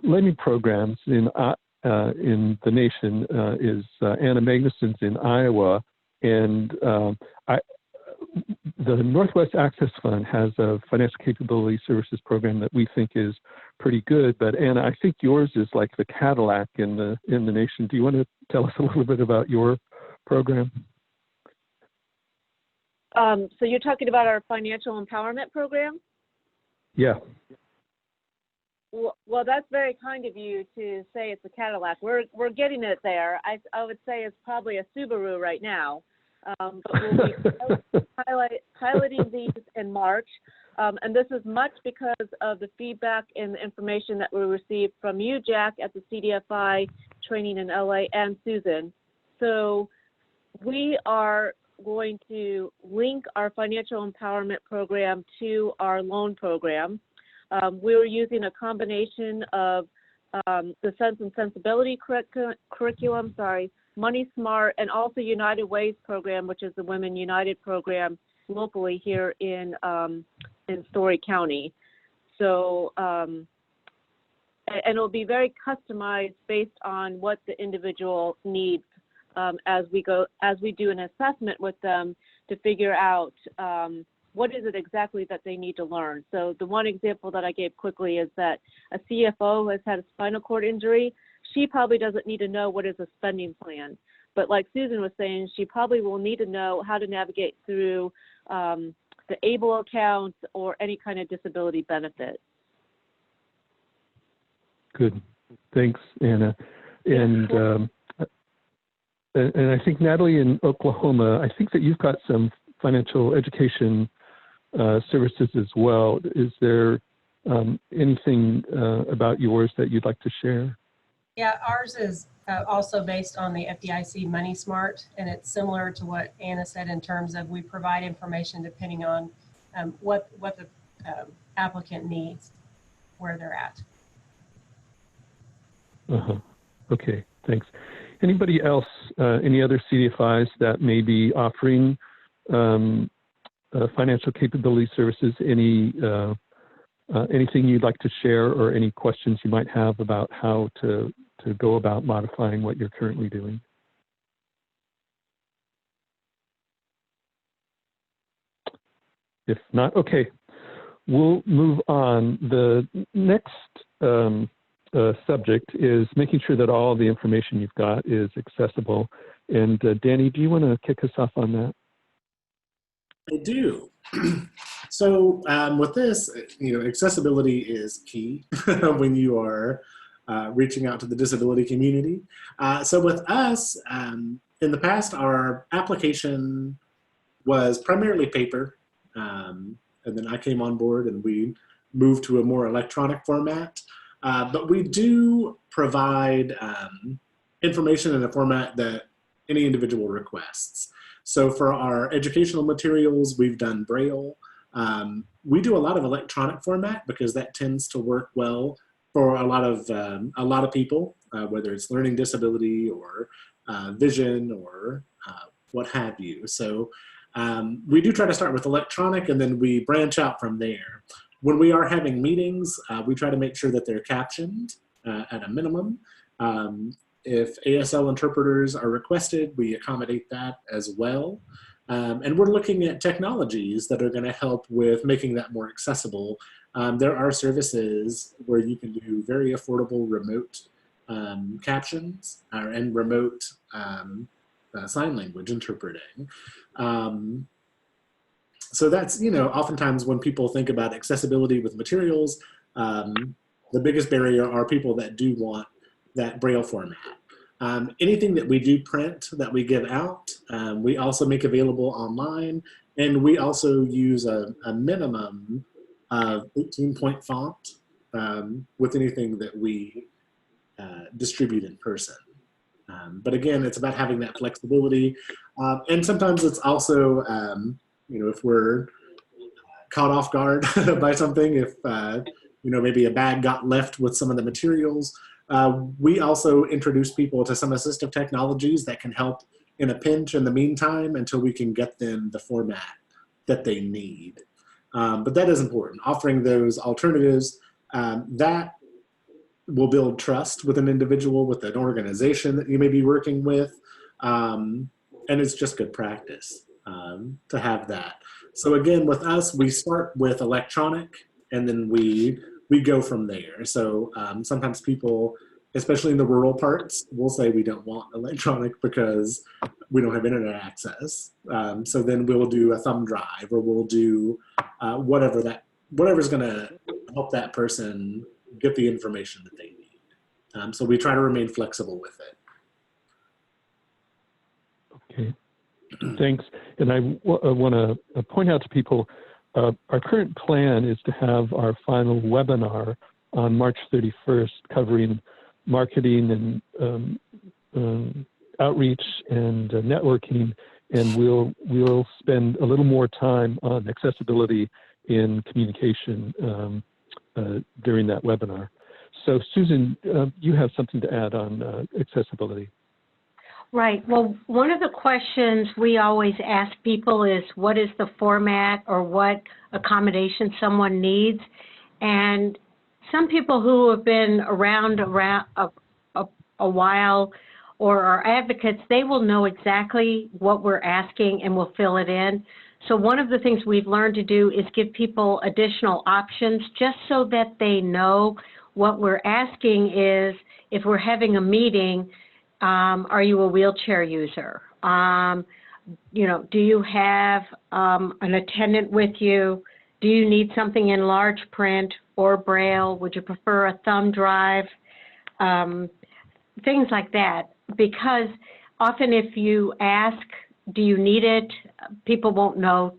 [SPEAKER 6] lending programs in the nation is Anna Magnuson's in Iowa, and the Northwest Access Fund has a financial capability services program that we think is pretty good. But Anna, I think yours is like the Cadillac in the nation. Do you want to tell us a little bit about your program?
[SPEAKER 10] So you're talking about our financial empowerment program?
[SPEAKER 6] Yeah.
[SPEAKER 10] Well, that's very kind of you to say it's a Cadillac. We're getting it there. I would say it's probably a Subaru right now. But we'll be piloting these in March. And this is much because of the feedback and the information that we received from you, Jack, at the Cdfi training in LA, and Susan. So we are going to link our financial empowerment program to our loan program. We were using a combination of the Sense and Sensibility curriculum, Money Smart, and also United Ways program, which is the Women United program locally here in Story County. So, and it'll be very customized based on what the individual needs as we do an assessment with them to figure out what is it exactly that they need to learn. So the one example that I gave quickly is that a CFO has had a spinal cord injury. She probably doesn't need to know what is a spending plan. But like Susan was saying, she probably will need to know how to navigate through the ABLE account or any kind of disability benefit.
[SPEAKER 6] Good. Thanks, Anna. And I think, Natalie, in Oklahoma, I think that you've got some financial education services as well. Is there anything about yours that you'd like to share?
[SPEAKER 9] Yeah, ours is also based on the FDIC Money Smart, and it's similar to what Anna said in terms of we provide information depending on what the applicant needs, where they're at.
[SPEAKER 6] Okay, thanks. Anybody else, any other CDFIs that may be offering financial capability services? Anything you'd like to share, or any questions you might have about how to go about modifying what you're currently doing? If not, okay, we'll move on. The next subject is making sure that all the information you've got is accessible. And Danny, do you want to kick us off on that?
[SPEAKER 7] I do. So with this, accessibility is key when you are reaching out to the disability community. So with us, in the past, our application was primarily paper. And then I came on board and we moved to a more electronic format. But we do provide information in a format that any individual requests. So for our educational materials, we've done Braille. We do a lot of electronic format because that tends to work well for a lot of people, whether it's learning disability or vision or what have you. So we do try to start with electronic and then we branch out from there. When we are having meetings, we try to make sure that they're captioned at a minimum. If ASL interpreters are requested, we accommodate that as well. And we're looking at technologies that are going to help with making that more accessible. There are services where you can do very affordable remote captions and remote sign language interpreting. So that's, oftentimes when people think about accessibility with materials, the biggest barrier are people that do want that Braille format. Anything that we do print that we give out, we also make available online, and we also use a minimum of 18-point font with anything that we distribute in person. But again, it's about having that flexibility. And sometimes it's also, if we're caught off guard by something, if, maybe a bag got left with some of the materials, we also introduce people to some assistive technologies that can help in a pinch in the meantime until we can get them the format that they need. But that is important. Offering those alternatives, that will build trust with an individual, with an organization that you may be working with. And it's just good practice to have that. So again, with us, we start with electronic and then we go from there. So sometimes people, especially in the rural parts, will say we don't want electronic because we don't have internet access. So then we'll do a thumb drive or we'll do whatever's gonna help that person get the information that they need. So we try to remain flexible with it.
[SPEAKER 6] Okay, thanks. And I want to point out to people, our current plan is to have our final webinar on March 31st covering marketing and outreach and networking, and we'll spend a little more time on accessibility in communication during that webinar. So Susan, you have something to add on accessibility.
[SPEAKER 4] Right. Well, one of the questions we always ask people is what is the format or what accommodation someone needs. And some people who have been around a while or are advocates, they will know exactly what we're asking and will fill it in. So one of the things we've learned to do is give people additional options just so that they know what we're asking is, if we're having a meeting, are you a wheelchair user? Do you have an attendant with you? Do you need something in large print or Braille? Would you prefer a thumb drive? Things like that. Because often if you ask, do you need it, people won't know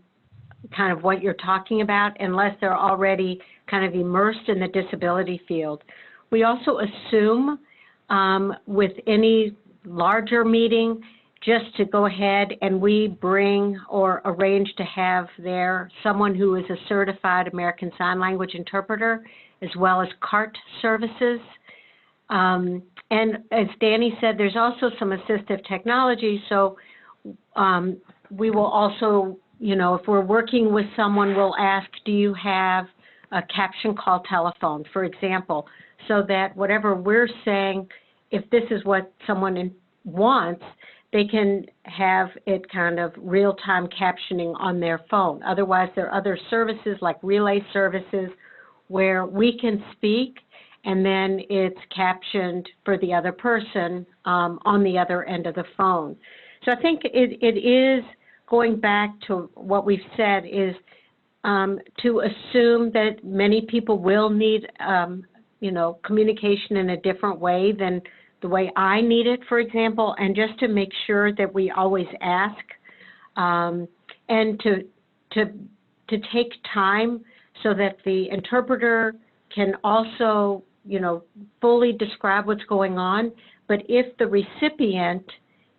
[SPEAKER 4] kind of what you're talking about unless they're already kind of immersed in the disability field. We also assume with any larger meeting just to go ahead and we bring or arrange to have there someone who is a certified American Sign Language interpreter as well as CART services. And as Danny said, there's also some assistive technology. So we will also, if we're working with someone, we'll ask, do you have a caption call telephone, for example, so that whatever we're saying, if this is what someone wants, they can have it kind of real-time captioning on their phone. Otherwise, there are other services like relay services where we can speak and then it's captioned for the other person on the other end of the phone. So I think it is going back to what we've said is to assume that many people will need communication in a different way than the way I need it, for example, and just to make sure that we always ask, and to take time so that the interpreter can also, fully describe what's going on. But if the recipient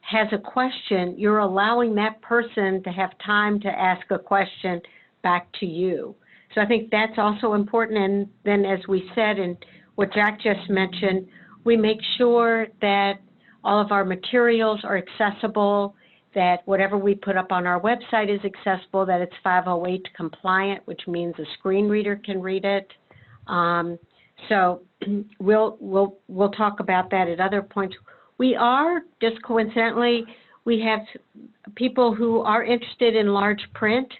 [SPEAKER 4] has a question, you're allowing that person to have time to ask a question back to you. So I think that's also important. And then, as we said, and what Jack just mentioned, we make sure that all of our materials are accessible, that whatever we put up on our website is accessible, that it's 508 compliant, which means a screen reader can read it. So we'll talk about that at other points. We are, just coincidentally, we have people who are interested in large print.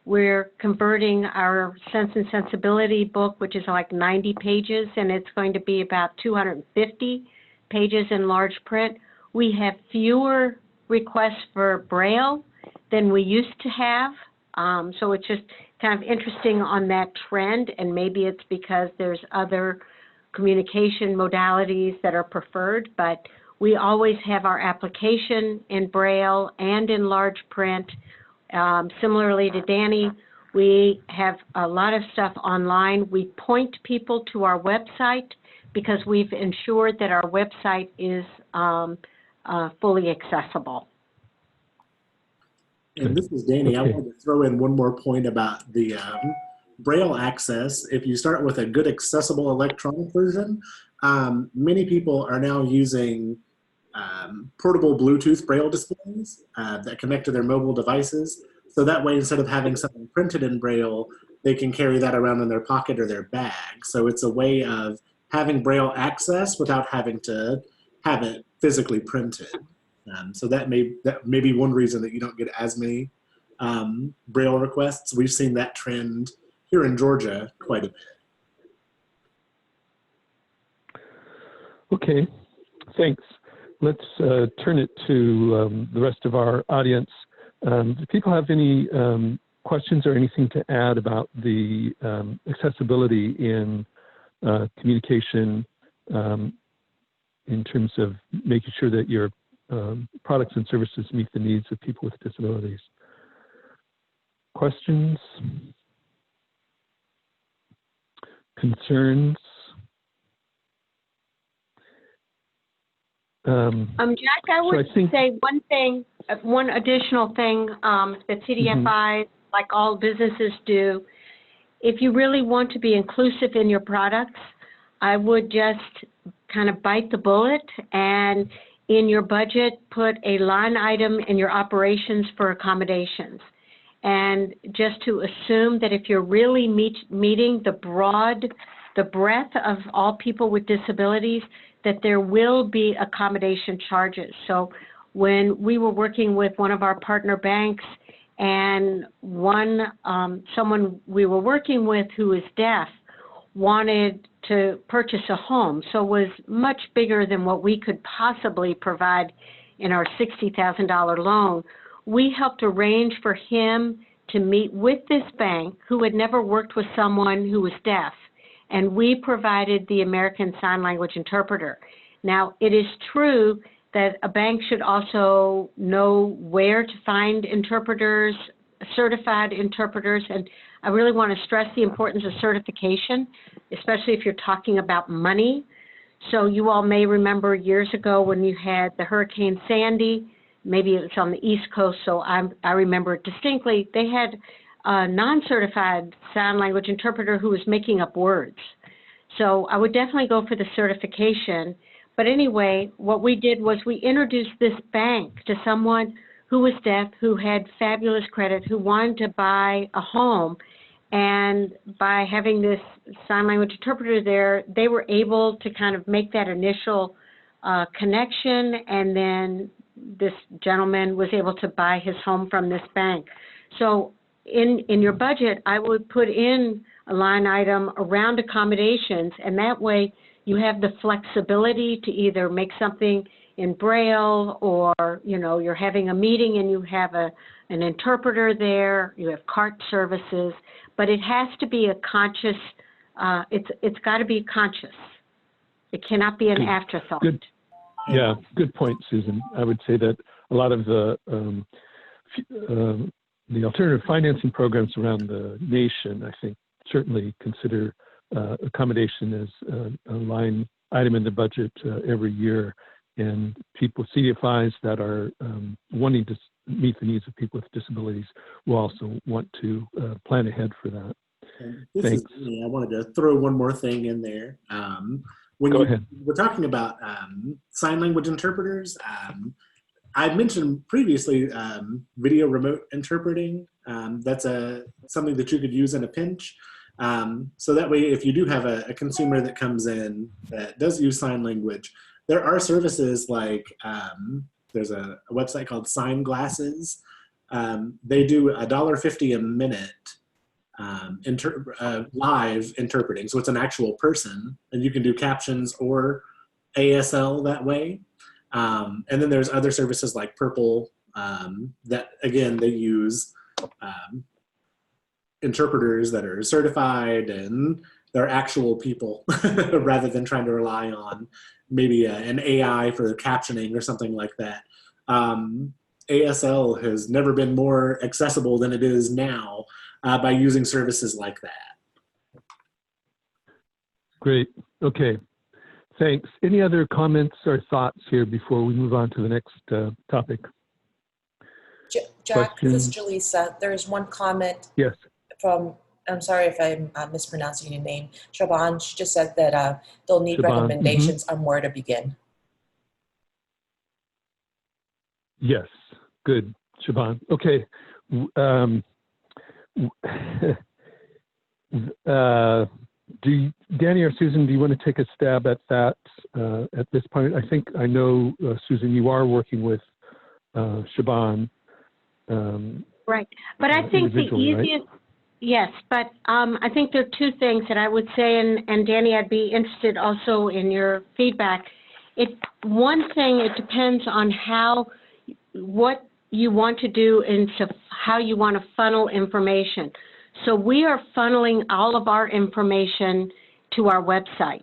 [SPEAKER 4] We're converting our Sense and Sensibility book, which is like 90 pages, and it's going to be about 250 pages in large print. We have fewer requests for Braille than we used to have. So it's just kind of interesting on that trend, and maybe it's because there's other communication modalities that are preferred, but we always have our application in Braille and in large print. Similarly to Danny, we have a lot of stuff online. We point people to our website because we've ensured that our website is fully accessible.
[SPEAKER 7] And this is Danny. I wanted to throw in one more point about the Braille access. If you start with a good accessible electronic version, many people are now using portable Bluetooth Braille displays that connect to their mobile devices. So that way, instead of having something printed in Braille, they can carry that around in their pocket or their bag. So it's a way of having Braille access without having to have it physically printed. So that may be one reason that you don't get as many Braille requests. We've seen that trend here in Georgia quite a bit.
[SPEAKER 6] Okay, thanks. Let's turn it to the rest of our audience. Do people have any questions or anything to add about the accessibility in communication in terms of making sure that your products and services meet the needs of people with disabilities? Questions? Concerns?
[SPEAKER 4] Jack, I would say one thing, one additional thing that Cdfi, like all businesses do, if you really want to be inclusive in your products, I would just kind of bite the bullet and in your budget put a line item in your operations for accommodations. And just to assume that if you're really meeting the breadth of all people with disabilities, that there will be accommodation charges. So when we were working with one of our partner banks and someone we were working with who is deaf wanted to purchase a home, so it was much bigger than what we could possibly provide in our $60,000 loan, we helped arrange for him to meet with this bank who had never worked with someone who was deaf, and we provided the American Sign Language interpreter. Now, it is true that a bank should also know where to find interpreters, certified interpreters, and I really want to stress the importance of certification, especially if you're talking about money. So you all may remember years ago when you had the Hurricane Sandy, maybe it was on the East Coast, so I remember it distinctly. They had a non-certified sign language interpreter who was making up words. So I would definitely go for the certification. But anyway, what we did was we introduced this bank to someone who was deaf, who had fabulous credit, who wanted to buy a home. And by having this sign language interpreter there, they were able to kind of make that initial connection, and then this gentleman was able to buy his home from this bank. So in your budget, I would put in a line item around accommodations, and that way you have the flexibility to either make something in Braille, or you're having a meeting and you have an interpreter there, you have cart services, but it has to be a conscious it's got to be conscious. It cannot be an afterthought.
[SPEAKER 6] Good. Yeah, good point, Susan. I would say that a lot of the alternative financing programs around the nation, I think, certainly consider accommodation as a line item in the budget every year. And people, Cdfis that are wanting to meet the needs of people with disabilities will also want to plan ahead for that. Thanks.
[SPEAKER 7] I wanted to throw one more thing in there.
[SPEAKER 6] Go ahead.
[SPEAKER 7] We're talking about sign language interpreters. I mentioned previously video remote interpreting. That's something that you could use in a pinch. So that way, if you do have a consumer that comes in that does use sign language, there are services like there's a website called Sign Glasses. They do $1.50 a minute live interpreting. So it's an actual person, and you can do captions or ASL that way. And then there's other services like Purple that, again, they use interpreters that are certified and they're actual people rather than trying to rely on maybe an AI for captioning or something like that. ASL has never been more accessible than it is now by using services like that.
[SPEAKER 6] Great. Okay. Thanks. Any other comments or thoughts here before we move on to the next topic?
[SPEAKER 2] Jack, this is Jaleesa. There's one comment
[SPEAKER 6] Yes.
[SPEAKER 2] from, I'm sorry if I'm mispronouncing your name, Shaban. She just said that they'll need
[SPEAKER 6] Shaban,
[SPEAKER 2] recommendations on where to begin.
[SPEAKER 6] Yes. Good, Shaban. Okay. Danny or Susan, do you want to take a stab at that at this point? I think I know, Susan, you are working with Shaban.
[SPEAKER 4] Right, but I think the easiest, right? Yes, but I think there are two things that I would say, and Danny, I'd be interested also in your feedback. One thing, it depends on what you want to do and how you want to funnel information. So we are funneling all of our information to our website.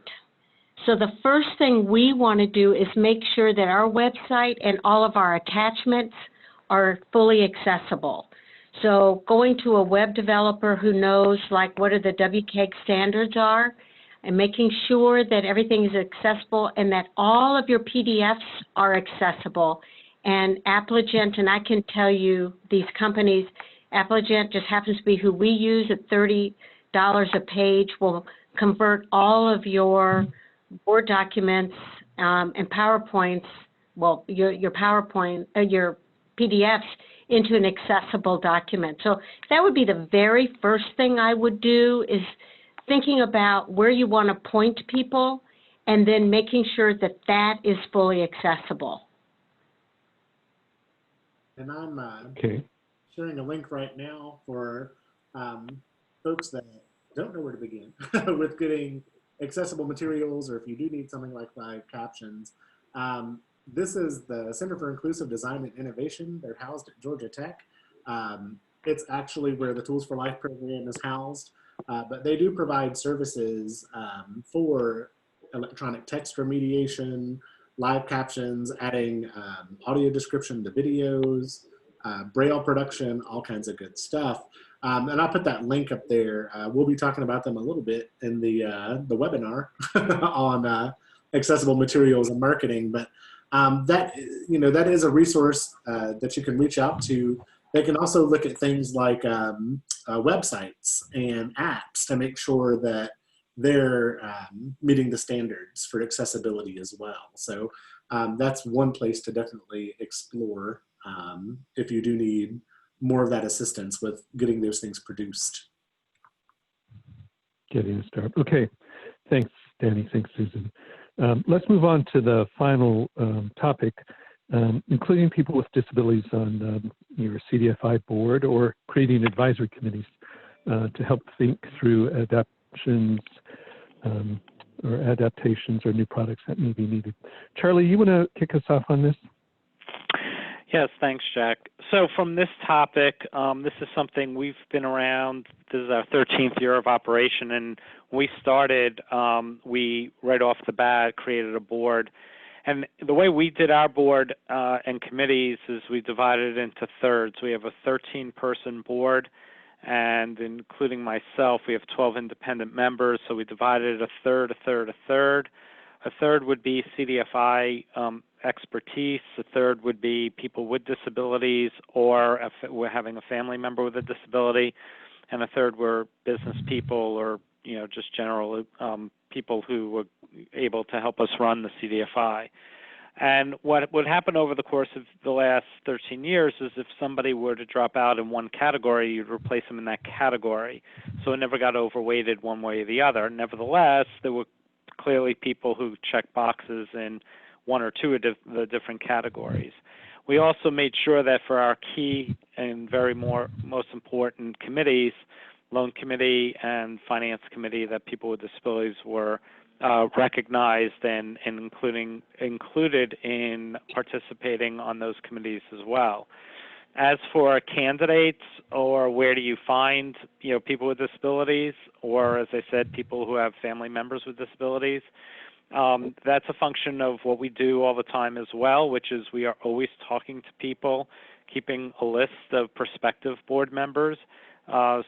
[SPEAKER 4] So the first thing we want to do is make sure that our website and all of our attachments are fully accessible. So going to a web developer who knows like what are the WCAG standards are, and making sure that everything is accessible and that all of your PDFs are accessible. And Appligent, and I can tell you these companies, Appligent just happens to be who we use at $30 a page, will convert all of your Word documents and PowerPoints, well, your PowerPoint, your PDFs into an accessible document. So that would be the very first thing I would do, is thinking about where you want to point people and then making sure that that is fully accessible.
[SPEAKER 7] And I'm sharing a link right now for folks that don't know where to begin with getting accessible materials, or if you do need something like live captions. This is the Center for Inclusive Design and Innovation. They're housed at Georgia Tech. It's actually where the Tools for Life program is housed, but they do provide services for electronic text remediation, live captions, adding audio description to videos, Braille production, all kinds of good stuff. And I'll put that link up there. We'll be talking about them a little bit in the webinar on accessible materials and marketing. But that is a resource that you can reach out to. They can also look at things like websites and apps to make sure that they're meeting the standards for accessibility as well. So that's one place to definitely explore if you do need more of that assistance with getting those things produced.
[SPEAKER 6] Getting a start. Okay, thanks, Danny. Thanks, Susan. Let's move on to the final topic, including people with disabilities on your Cdfi board or creating advisory committees to help think through adaptations or new products that may be needed. Charlie, you want to kick us off on this?
[SPEAKER 8] Yes, thanks, Jack. So from this topic, this is something we've been around. This is our 13th year of operation, and when we started, we right off the bat created a board. And the way we did our board and committees is we divided it into thirds. We have a 13-person board, and including myself, we have 12 independent members, so we divided it a third, a third, a third. A third would be Cdfi expertise. A third would be people with disabilities or we're having a family member with a disability. And a third were business people or, just general people who were able to help us run the Cdfi. And what would happen over the course of the last 13 years is if somebody were to drop out in one category, you'd replace them in that category. So it never got overweighted one way or the other. Nevertheless, there were clearly people who check boxes in one or two of the different categories. We also made sure that for our key and most important committees, loan committee and finance committee, that people with disabilities were recognized and included in participating on those committees as well. As for candidates, or where do you find people with disabilities, or as I said, people who have family members with disabilities, that's a function of what we do all the time as well, which is we are always talking to people, keeping a list of prospective board members.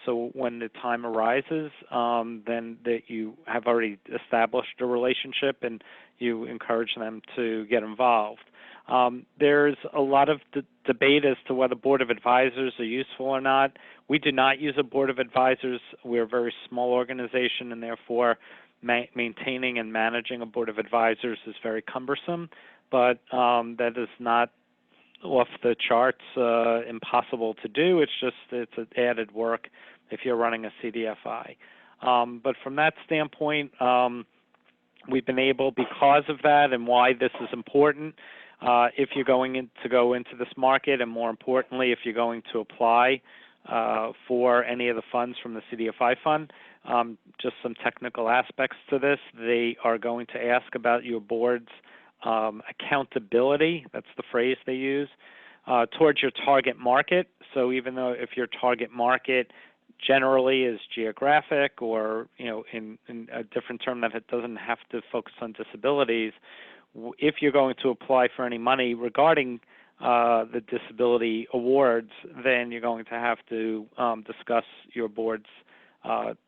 [SPEAKER 8] So when the time arises, then that you have already established a relationship and you encourage them to get involved. There's a lot of debate as to whether board of advisors are useful or not. We do not use a board of advisors. We're a very small organization, and therefore maintaining and managing a board of advisors is very cumbersome, but that is not off the charts impossible to do. It's an added work if you're running a Cdfi. But from that standpoint, we've been able, because of that and why this is important, if you're going to go into this market, and more importantly, if you're going to apply for any of the funds from the Cdfi fund, just some technical aspects to this. They are going to ask about your board's accountability, that's the phrase they use, towards your target market. So even though if your target market generally is geographic or, in a different term that it doesn't have to focus on disabilities, if you're going to apply for any money regarding the disability awards, then you're going to have to discuss your board's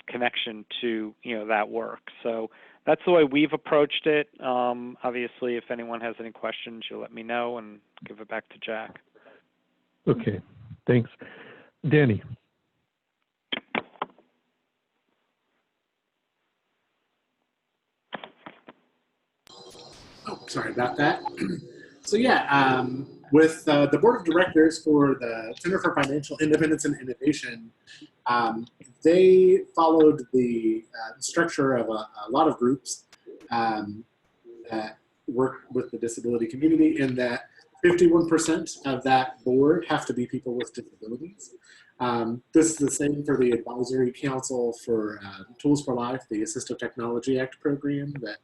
[SPEAKER 8] connection to that work. So that's the way we've approached it. Obviously, if anyone has any questions, you'll let me know and give it back to Jack.
[SPEAKER 6] Okay, thanks. Danny.
[SPEAKER 7] Oh, sorry about that. So yeah, with the board of directors for the Center for Financial Independence and Innovation, they followed the structure of a lot of groups that work with the disability community, in that 51% of that board have to be people with disabilities. This is the same for the Advisory Council for Tools for Life, the Assistive Technology Act program that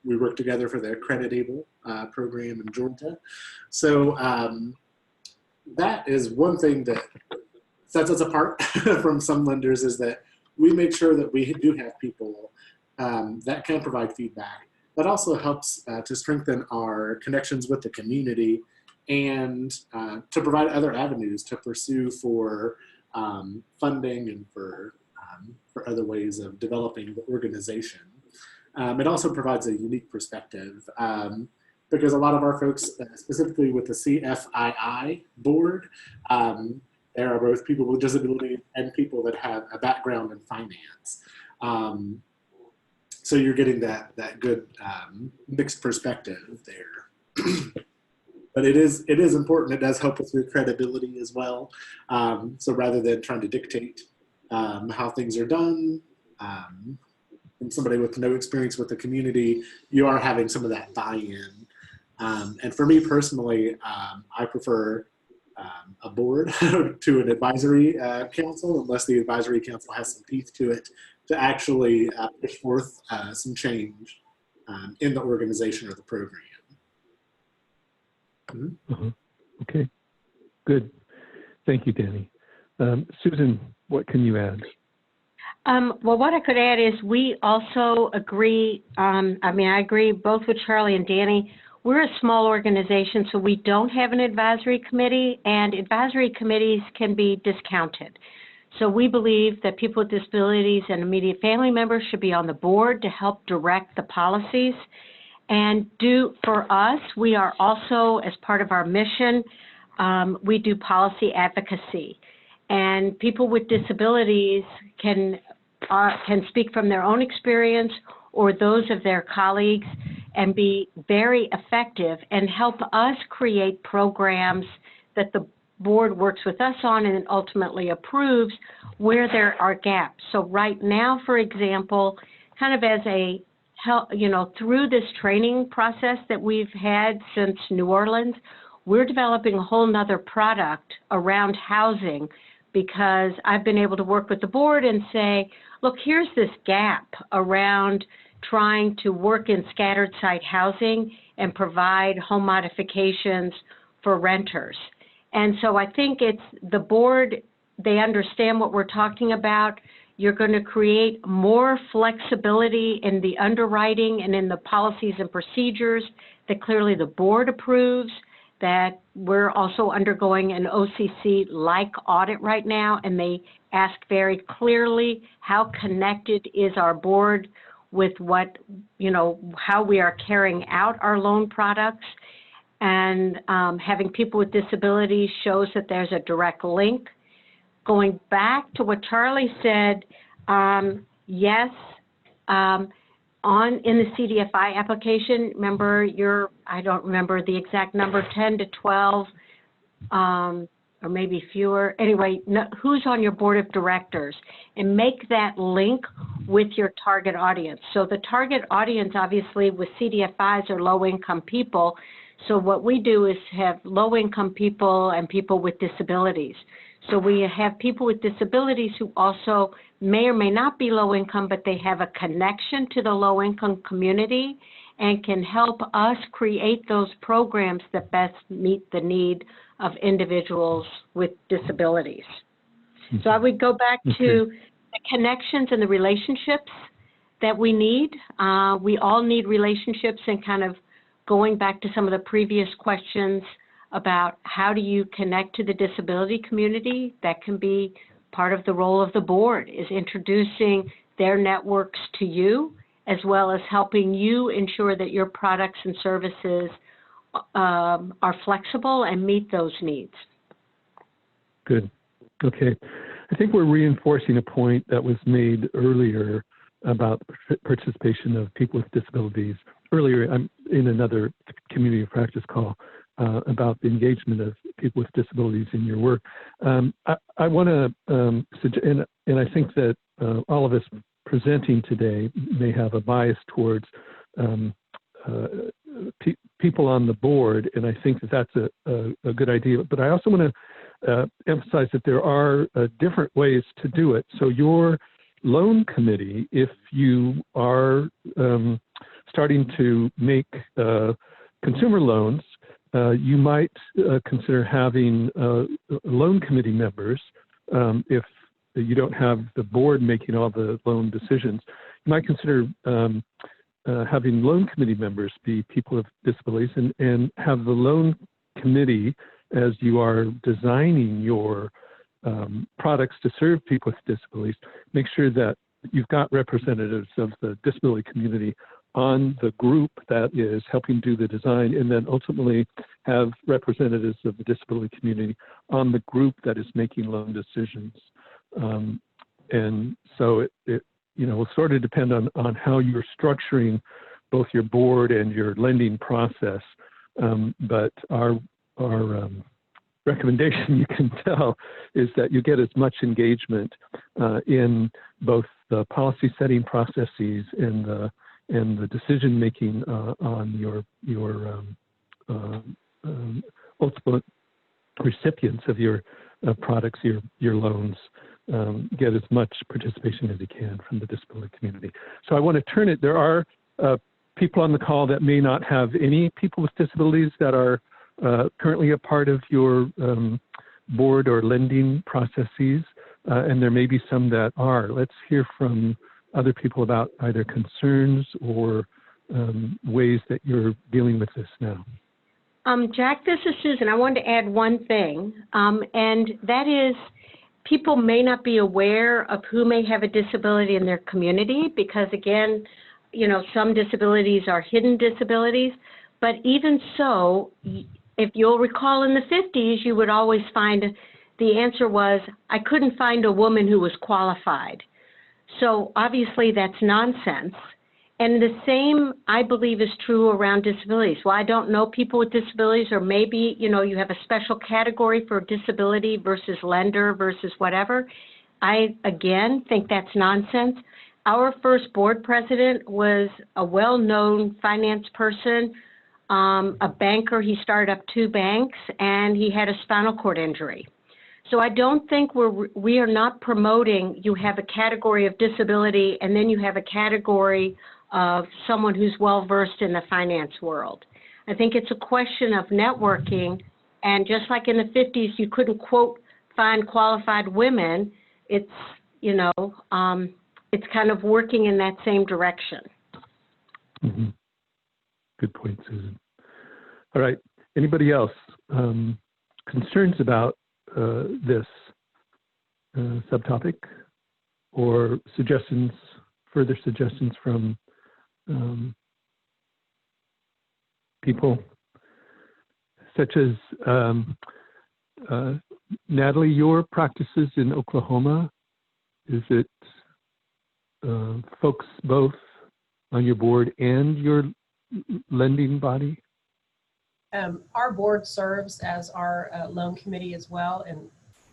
[SPEAKER 7] we work together for the Accreditable program in Georgia. So that is one thing that sets us apart from some lenders, is that we make sure that we do have people that can provide feedback. That also helps to strengthen our connections with the community and to provide other avenues to pursue for funding and for other ways of developing the organization. It also provides a unique perspective because a lot of our folks, specifically with the CFII board, there are both people with disabilities and people that have a background in finance. So you're getting that good mixed perspective there. But it is important. It does help with your credibility as well. So rather than trying to dictate how things are done, and somebody with no experience with the community, you are having some of that buy-in. And for me personally, I prefer a board to an advisory council, unless the advisory council has some teeth to it, to actually push forth some change in the organization or the program. Mm-hmm.
[SPEAKER 6] Okay, good. Thank you, Danny. Susan, what can you add?
[SPEAKER 4] Well, what I could add is we also agree, I agree both with Charlie and Danny. We're a small organization, so we don't have an advisory committee, and advisory committees can be discounted. So we believe that people with disabilities and immediate family members should be on the board to help direct the policies. And for us, we are also, as part of our mission, we do policy advocacy. And people with disabilities can speak from their own experience or those of their colleagues and be very effective and help us create programs that the board works with us on and ultimately approves where there are gaps. So right now, for example, kind of as a help, through this training process that we've had since New Orleans, we're developing a whole nother product around housing, because I've been able to work with the board and say, look, here's this gap around trying to work in scattered site housing and provide home modifications for renters. And so I think it's the board, they understand what we're talking about. You're going to create more flexibility in the underwriting and in the policies and procedures that clearly the board approves, that we're also undergoing an OCC-like audit right now, and they ask very clearly how connected is our board with what, how we are carrying out our loan products. And having people with disabilities shows that there's a direct link. Going back to what Charlie said, yes, in the Cdfi application, remember I don't remember the exact number, 10 to 12, or maybe fewer. Anyway, who's on your board of directors, and make that link with your target audience. So the target audience, obviously, with Cdfis are low-income people. So what we do is have low-income people and people with disabilities. So we have people with disabilities who also may or may not be low income, but they have a connection to the low income community and can help us create those programs that best meet the need of individuals with disabilities. So I would go back to the connections and the relationships that we need. We all need relationships, and kind of going back to some of the previous questions about how do you connect to the disability community. That can be part of the role of the board, is introducing their networks to you, as well as helping you ensure that your products and services are flexible and meet those needs. Good.
[SPEAKER 6] Okay. I think we're reinforcing a point that was made earlier about participation of people with disabilities. Earlier, I'm in another community of practice call about the engagement of people with disabilities in your work. I want to suggest, and I think that all of us presenting today may have a bias towards people on the board, and I think that that's a good idea. But I also want to emphasize that there are different ways to do it. So your loan committee, if you are starting to make consumer loans, you might consider having loan committee members. If you don't have the board making all the loan decisions, you might consider having loan committee members be people with disabilities, and have the loan committee, as you are designing your products to serve people with disabilities, make sure that you've got representatives of the disability community on the group that is helping do the design, and then ultimately have representatives of the disability community on the group that is making loan decisions. And so it will sort of depend on how you're structuring both your board and your lending process. But our recommendation, you can tell, is that you get as much engagement in both the policy setting processes and the decision making on your ultimate recipients of your products, your loans. Get as much participation as you can from the disability community. So I want to turn it. There are people on the call that may not have any people with disabilities that are currently a part of your board or lending processes, and there may be some that are. Let's hear from other people about either concerns or ways that you're dealing with this now.
[SPEAKER 4] Jack, this is Susan. I wanted to add one thing, and that is people may not be aware of who may have a disability in their community because, again, you know, some disabilities are hidden disabilities. But even so, if you'll recall in the 50s, you would always find the answer was, I couldn't find a woman who was qualified. So obviously that's nonsense. And the same, I believe, is true around disabilities. Well, I don't know people with disabilities, or maybe, you know, you have a special category for disability versus lender versus whatever. I, again, think that's nonsense. Our first board president was a well-known finance person, a banker. He started up 2 banks, and he had a spinal cord injury. So I don't think we are not promoting you have a category of disability and then you have a category of someone who's well-versed in the finance world. I think it's a question of networking, and just like in the 50s, you couldn't, quote, find qualified women, it's, you know, it's kind of working in that same direction.
[SPEAKER 6] Mm-hmm. Good point, Susan. All right, anybody else? Concerns about this subtopic or suggestions, further suggestions from people, such as Natalie, your practices in Oklahoma, is it folks both on your board and your lending body?
[SPEAKER 9] Our board serves as our loan committee as well, and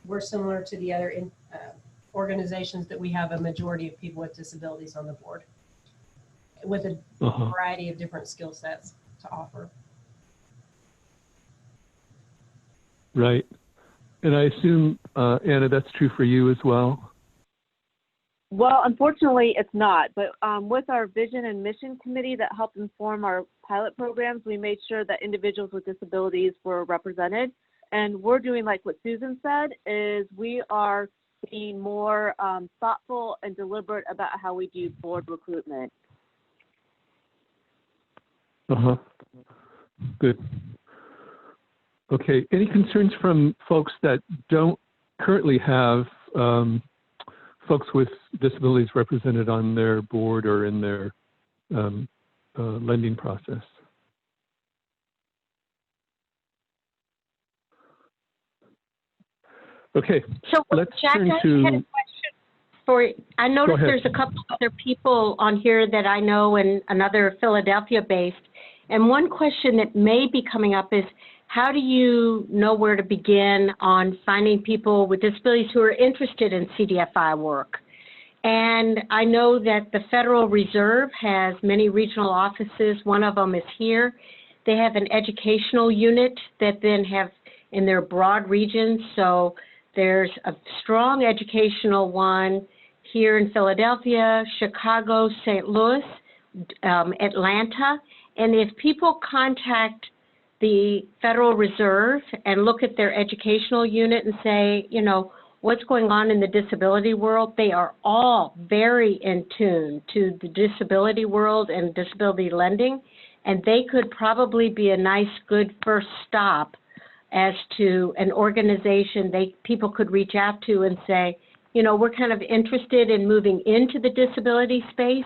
[SPEAKER 9] we're similar to the other organizations that we have a majority of people with disabilities on the board with a variety of different skill sets to offer.
[SPEAKER 6] Right. And I assume, Anna, that's true for you as well?
[SPEAKER 10] Well, unfortunately, it's not. But with our vision and mission committee that helped inform our pilot programs, we made sure that individuals with disabilities were represented. And we're doing like what Susan said, is we are being more thoughtful and deliberate about how we do board recruitment.
[SPEAKER 6] Good. Okay. Any concerns from folks that don't currently have folks with disabilities represented on their board or in their lending process? Okay,
[SPEAKER 4] so
[SPEAKER 6] let's
[SPEAKER 4] Jack,
[SPEAKER 6] turn
[SPEAKER 4] I
[SPEAKER 6] to...
[SPEAKER 4] had a question I noticed there's a couple other people on here that I know and another Philadelphia-based. And one question that may be coming up is, how do you know where to begin on finding people with disabilities who are interested in Cdfi work? And I know that the Federal Reserve has many regional offices. One of them is here. They have an educational unit that then have in their broad regions. So there's a strong educational one here in Philadelphia, Chicago, St. Louis, Atlanta. And if people contact the Federal Reserve and look at their educational unit and say, you know, what's going on in the disability world, they are all very in tune to the disability world and disability lending, and they could probably be a nice, good first stop as to an organization people could reach out to and say, you know, we're kind of interested in moving into the disability space.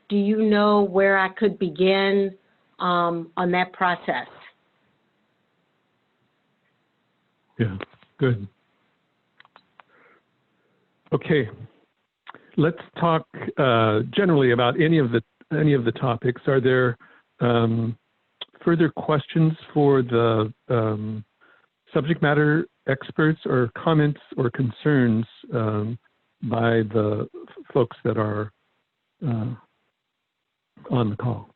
[SPEAKER 4] Do you know where I could begin on that process?
[SPEAKER 6] Yeah, good. Okay, let's talk generally about any of the topics. Are there further questions for the subject matter experts, or comments or concerns by the folks that are on the call?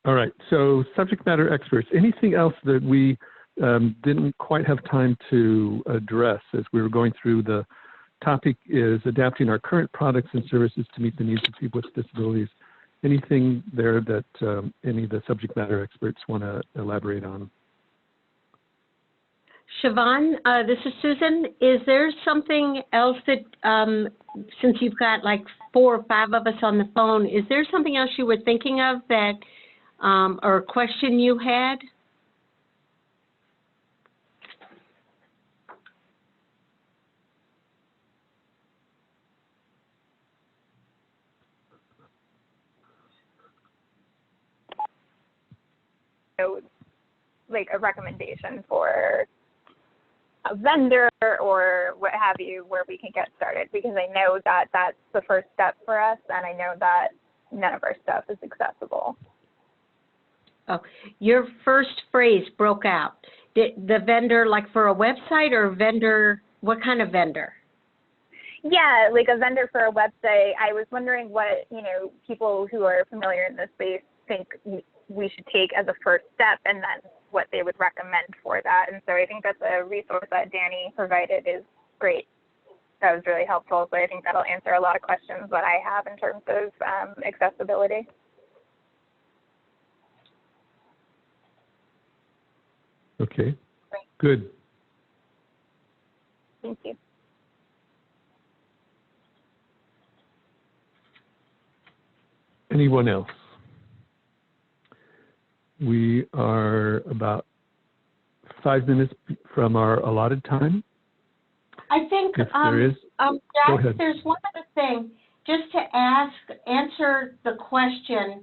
[SPEAKER 6] All right, so subject matter experts, anything else that we didn't quite have time to address as we were going through the topic is adapting our current products and services to meet the needs of people with disabilities. Anything there that any of the subject matter experts want to elaborate on?
[SPEAKER 4] Siobhan, this is Susan. Is there something else that, since you've got like 4 or 5 of us on the phone, is there something else you were thinking of that, or a question you had?
[SPEAKER 11] Like a recommendation for a vendor or what have you where we can get started, because I know that that's the first step for us, and I know that none of our stuff is accessible.
[SPEAKER 4] Oh, your first phrase broke out. The vendor, like for a website, or vendor, what kind of vendor?
[SPEAKER 11] Yeah, like a vendor for a website. I was wondering what, people who are familiar in this space think we should take as a first step, and then what they would recommend for that. And so I think that the resource that Danny provided is great. That was really helpful. So I think that'll answer a lot of questions that I have in terms of accessibility.
[SPEAKER 6] Okay, good.
[SPEAKER 11] Thank you.
[SPEAKER 6] Anyone else? We are about 5 minutes from our allotted time.
[SPEAKER 4] I think,
[SPEAKER 6] If there is, go
[SPEAKER 4] Jack,
[SPEAKER 6] ahead.
[SPEAKER 4] there's one other thing, just to answer the question,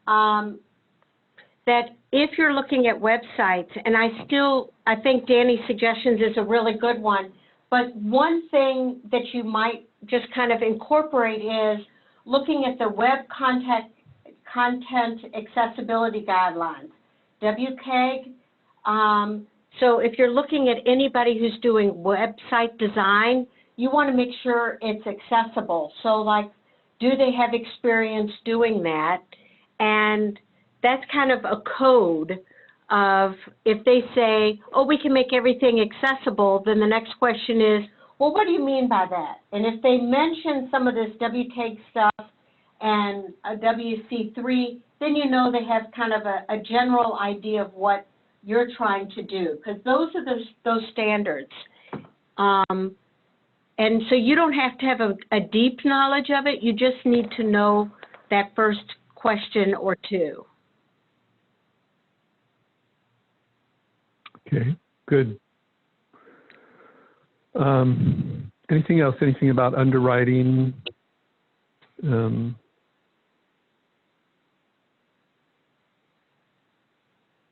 [SPEAKER 4] that if you're looking at websites, and I think Danny's suggestions is a really good one, but one thing that you might just kind of incorporate is looking at the Web Content Accessibility Guidelines, WCAG. So if you're looking at anybody who's doing website design, you want to make sure it's accessible. So like, do they have experience doing that? And that's kind of a code of, if they say, oh, we can make everything accessible, then the next question is, well, what do you mean by that? And if they mention some of this WCAG stuff and a WC3, then you know they have kind of a general idea of what you're trying to do, because those are those standards. And so you don't have to have a deep knowledge of it. You just need to know that first question or two.
[SPEAKER 6] Okay, good. Anything else? Anything about underwriting?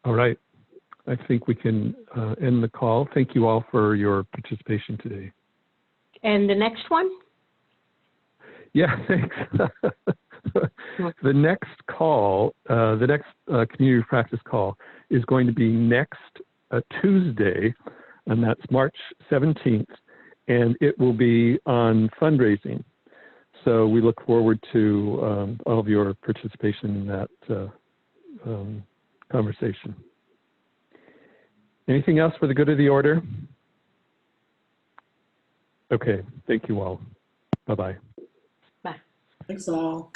[SPEAKER 6] All right. I think we can end the call. Thank you all for your participation today.
[SPEAKER 4] And the next one?
[SPEAKER 6] Yeah, thanks. The next call, the next community practice call is going to be next Tuesday, and that's March 17th, and it will be on fundraising. So we look forward to all of your participation in that conversation. Anything else for the good of the order? Okay, thank you all. Bye-bye.
[SPEAKER 4] Bye.
[SPEAKER 7] Thanks all.